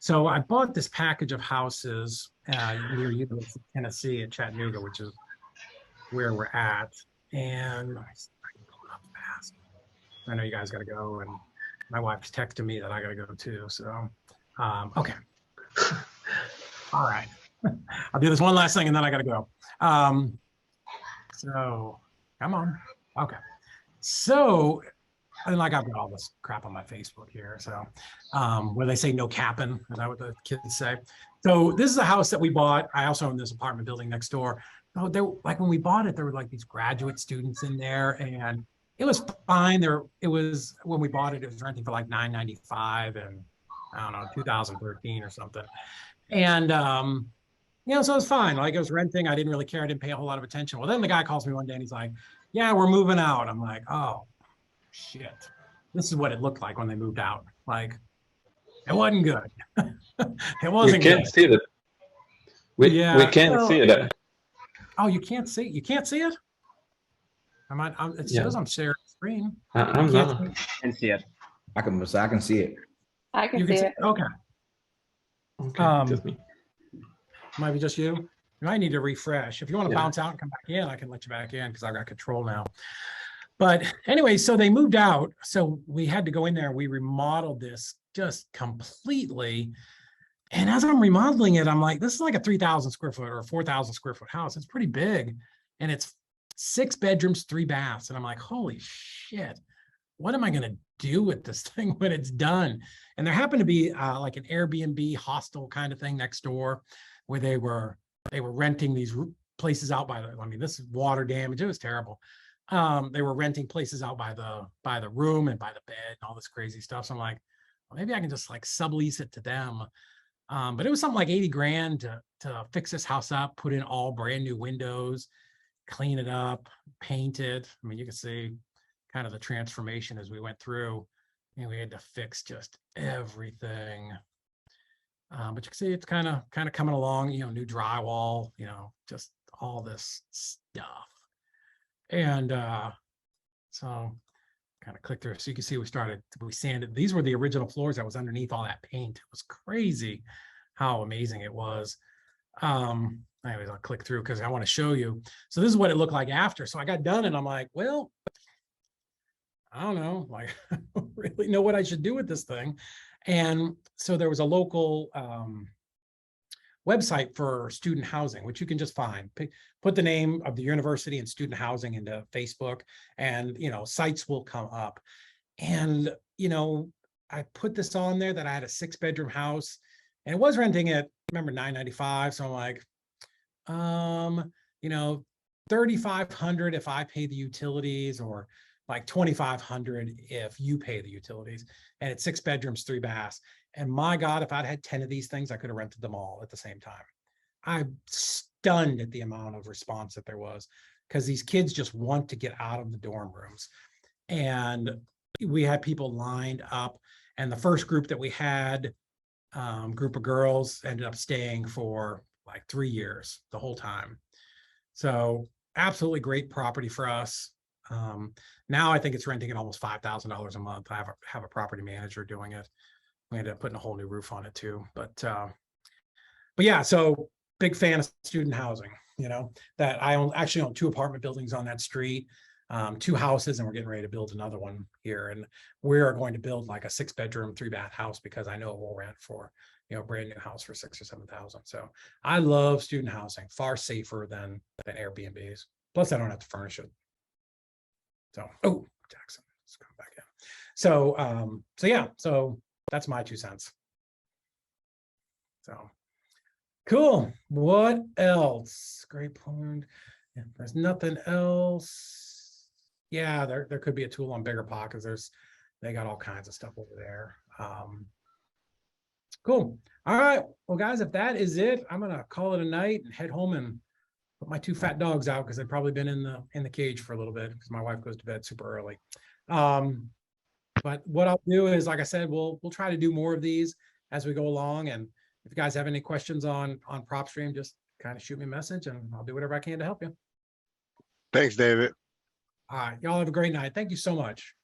So I bought this package of houses near University of Tennessee in Chattanooga, which is where we're at. And let me see if I can pull it up fast. I know you guys got to go, and my wife's texting me that I got to go too. So, okay. All right. I'll do this one last thing and then I got to go. So come on. Okay. So, and like I've got all this crap on my Facebook here. So where they say no capping, is that what the kids say? So this is a house that we bought. I also own this apartment building next door. So there, like when we bought it, there were like these graduate students in there, and it was fine. It was when we bought it, it was renting for like $9.95 and I don't know, 2013 or something. And so it was fine. Like it was renting. I didn't really care. I didn't pay a whole lot of attention. Well, then the guy calls me one day and he's like, "Yeah, we're moving out." I'm like, "Oh, shit." This is what it looked like when they moved out. Like, it wasn't good. It wasn't good. We can't see it. We can't see it. Oh, you can't see it? You can't see it? It says I'm sharing screen. I'm not. I can see it. I can see it. I can see it. Okay. Okay, just me. Might be just you. You might need to refresh. If you want to bounce out and come back in, I can let you back in because I've got control now. But anyway, so they moved out. So we had to go in there and we remodeled this just completely. And as I'm remodeling it, I'm like, this is like a 3,000 square foot or a 4,000 square foot house. It's pretty big. And it's 6 bedrooms, 3 baths. And I'm like, holy shit, what am I going to do with this thing when it's done? And there happened to be like an Airbnb hostel kind of thing next door where they were renting these places out this is water damage. It was terrible. They were renting places out by the room and by the bed and all this crazy stuff. So I'm like, well, maybe I can just like sublease it to them. But it was something like 80 grand to fix this house up, put in all brand new windows, clean it up, paint it. I mean, you can see kind of the transformation as we went through, and we had to fix just everything. But you can see it's kind of coming along, new drywall, just all this stuff. And so kind of click through. So you can see we sanded. These were the original floors that was underneath all that paint. It was crazy how amazing it was. Anyways, I'll click through because I want to show you. So this is what it looked like after. So I got done and I'm like, well, I don't know, like I don't really know what I should do with this thing. And so there was a local website for student housing, which you can just find. Put the name of the university and student housing into Facebook, and sites will come up. And I put this on there that I had a 6-bedroom house, and it was renting at, remember, $9.95. So I'm like, $3,500 if I pay the utilities, or like $2,500 if you pay the utilities. And it's 6 bedrooms, 3 baths. And my God, if I'd had 10 of these things, I could have rented them all at the same time. I'm stunned at the amount of response that there was, because these kids just want to get out of the dorm rooms. And we had people lined up, and the first group that we had, group of girls, ended up staying for like 3 years, the whole time. So absolutely great property for us. Now I think it's renting at almost $5,000 a month. I have a property manager doing it. We ended up putting a whole new roof on it too. But yeah, so big fan of student housing, you know, that I actually own 2 apartment buildings on that street, 2 houses, and we're getting ready to build another one here. And we are going to build like a 6 bedroom, 3 bath house, because I know it will rent for, you know, a brand new house for 6,000 or 7,000. So I love student housing, far safer than Airbnbs. Plus I don't have to furnish it. So, oh, Jackson, let's come back in. So, so yeah, so that's my 2 cents. So cool. What else? Great point. Yeah, there's nothing else. Yeah, there could be a tool on BiggerPot, because they got all kinds of stuff over there. Cool. All right. Well, guys, if that is it, I'm gonna call it a night and head home and put my 2 fat dogs out, because they've probably been in the cage for a little bit, because my wife goes to bed super early. But what I'll do is, like I said, we'll try to do more of these as we go along. And if you guys have any questions on Propstream, just kind of shoot me a message, and I'll do whatever I can to help you. Thanks, David. All right. Y'all have a great night. Thank you so much.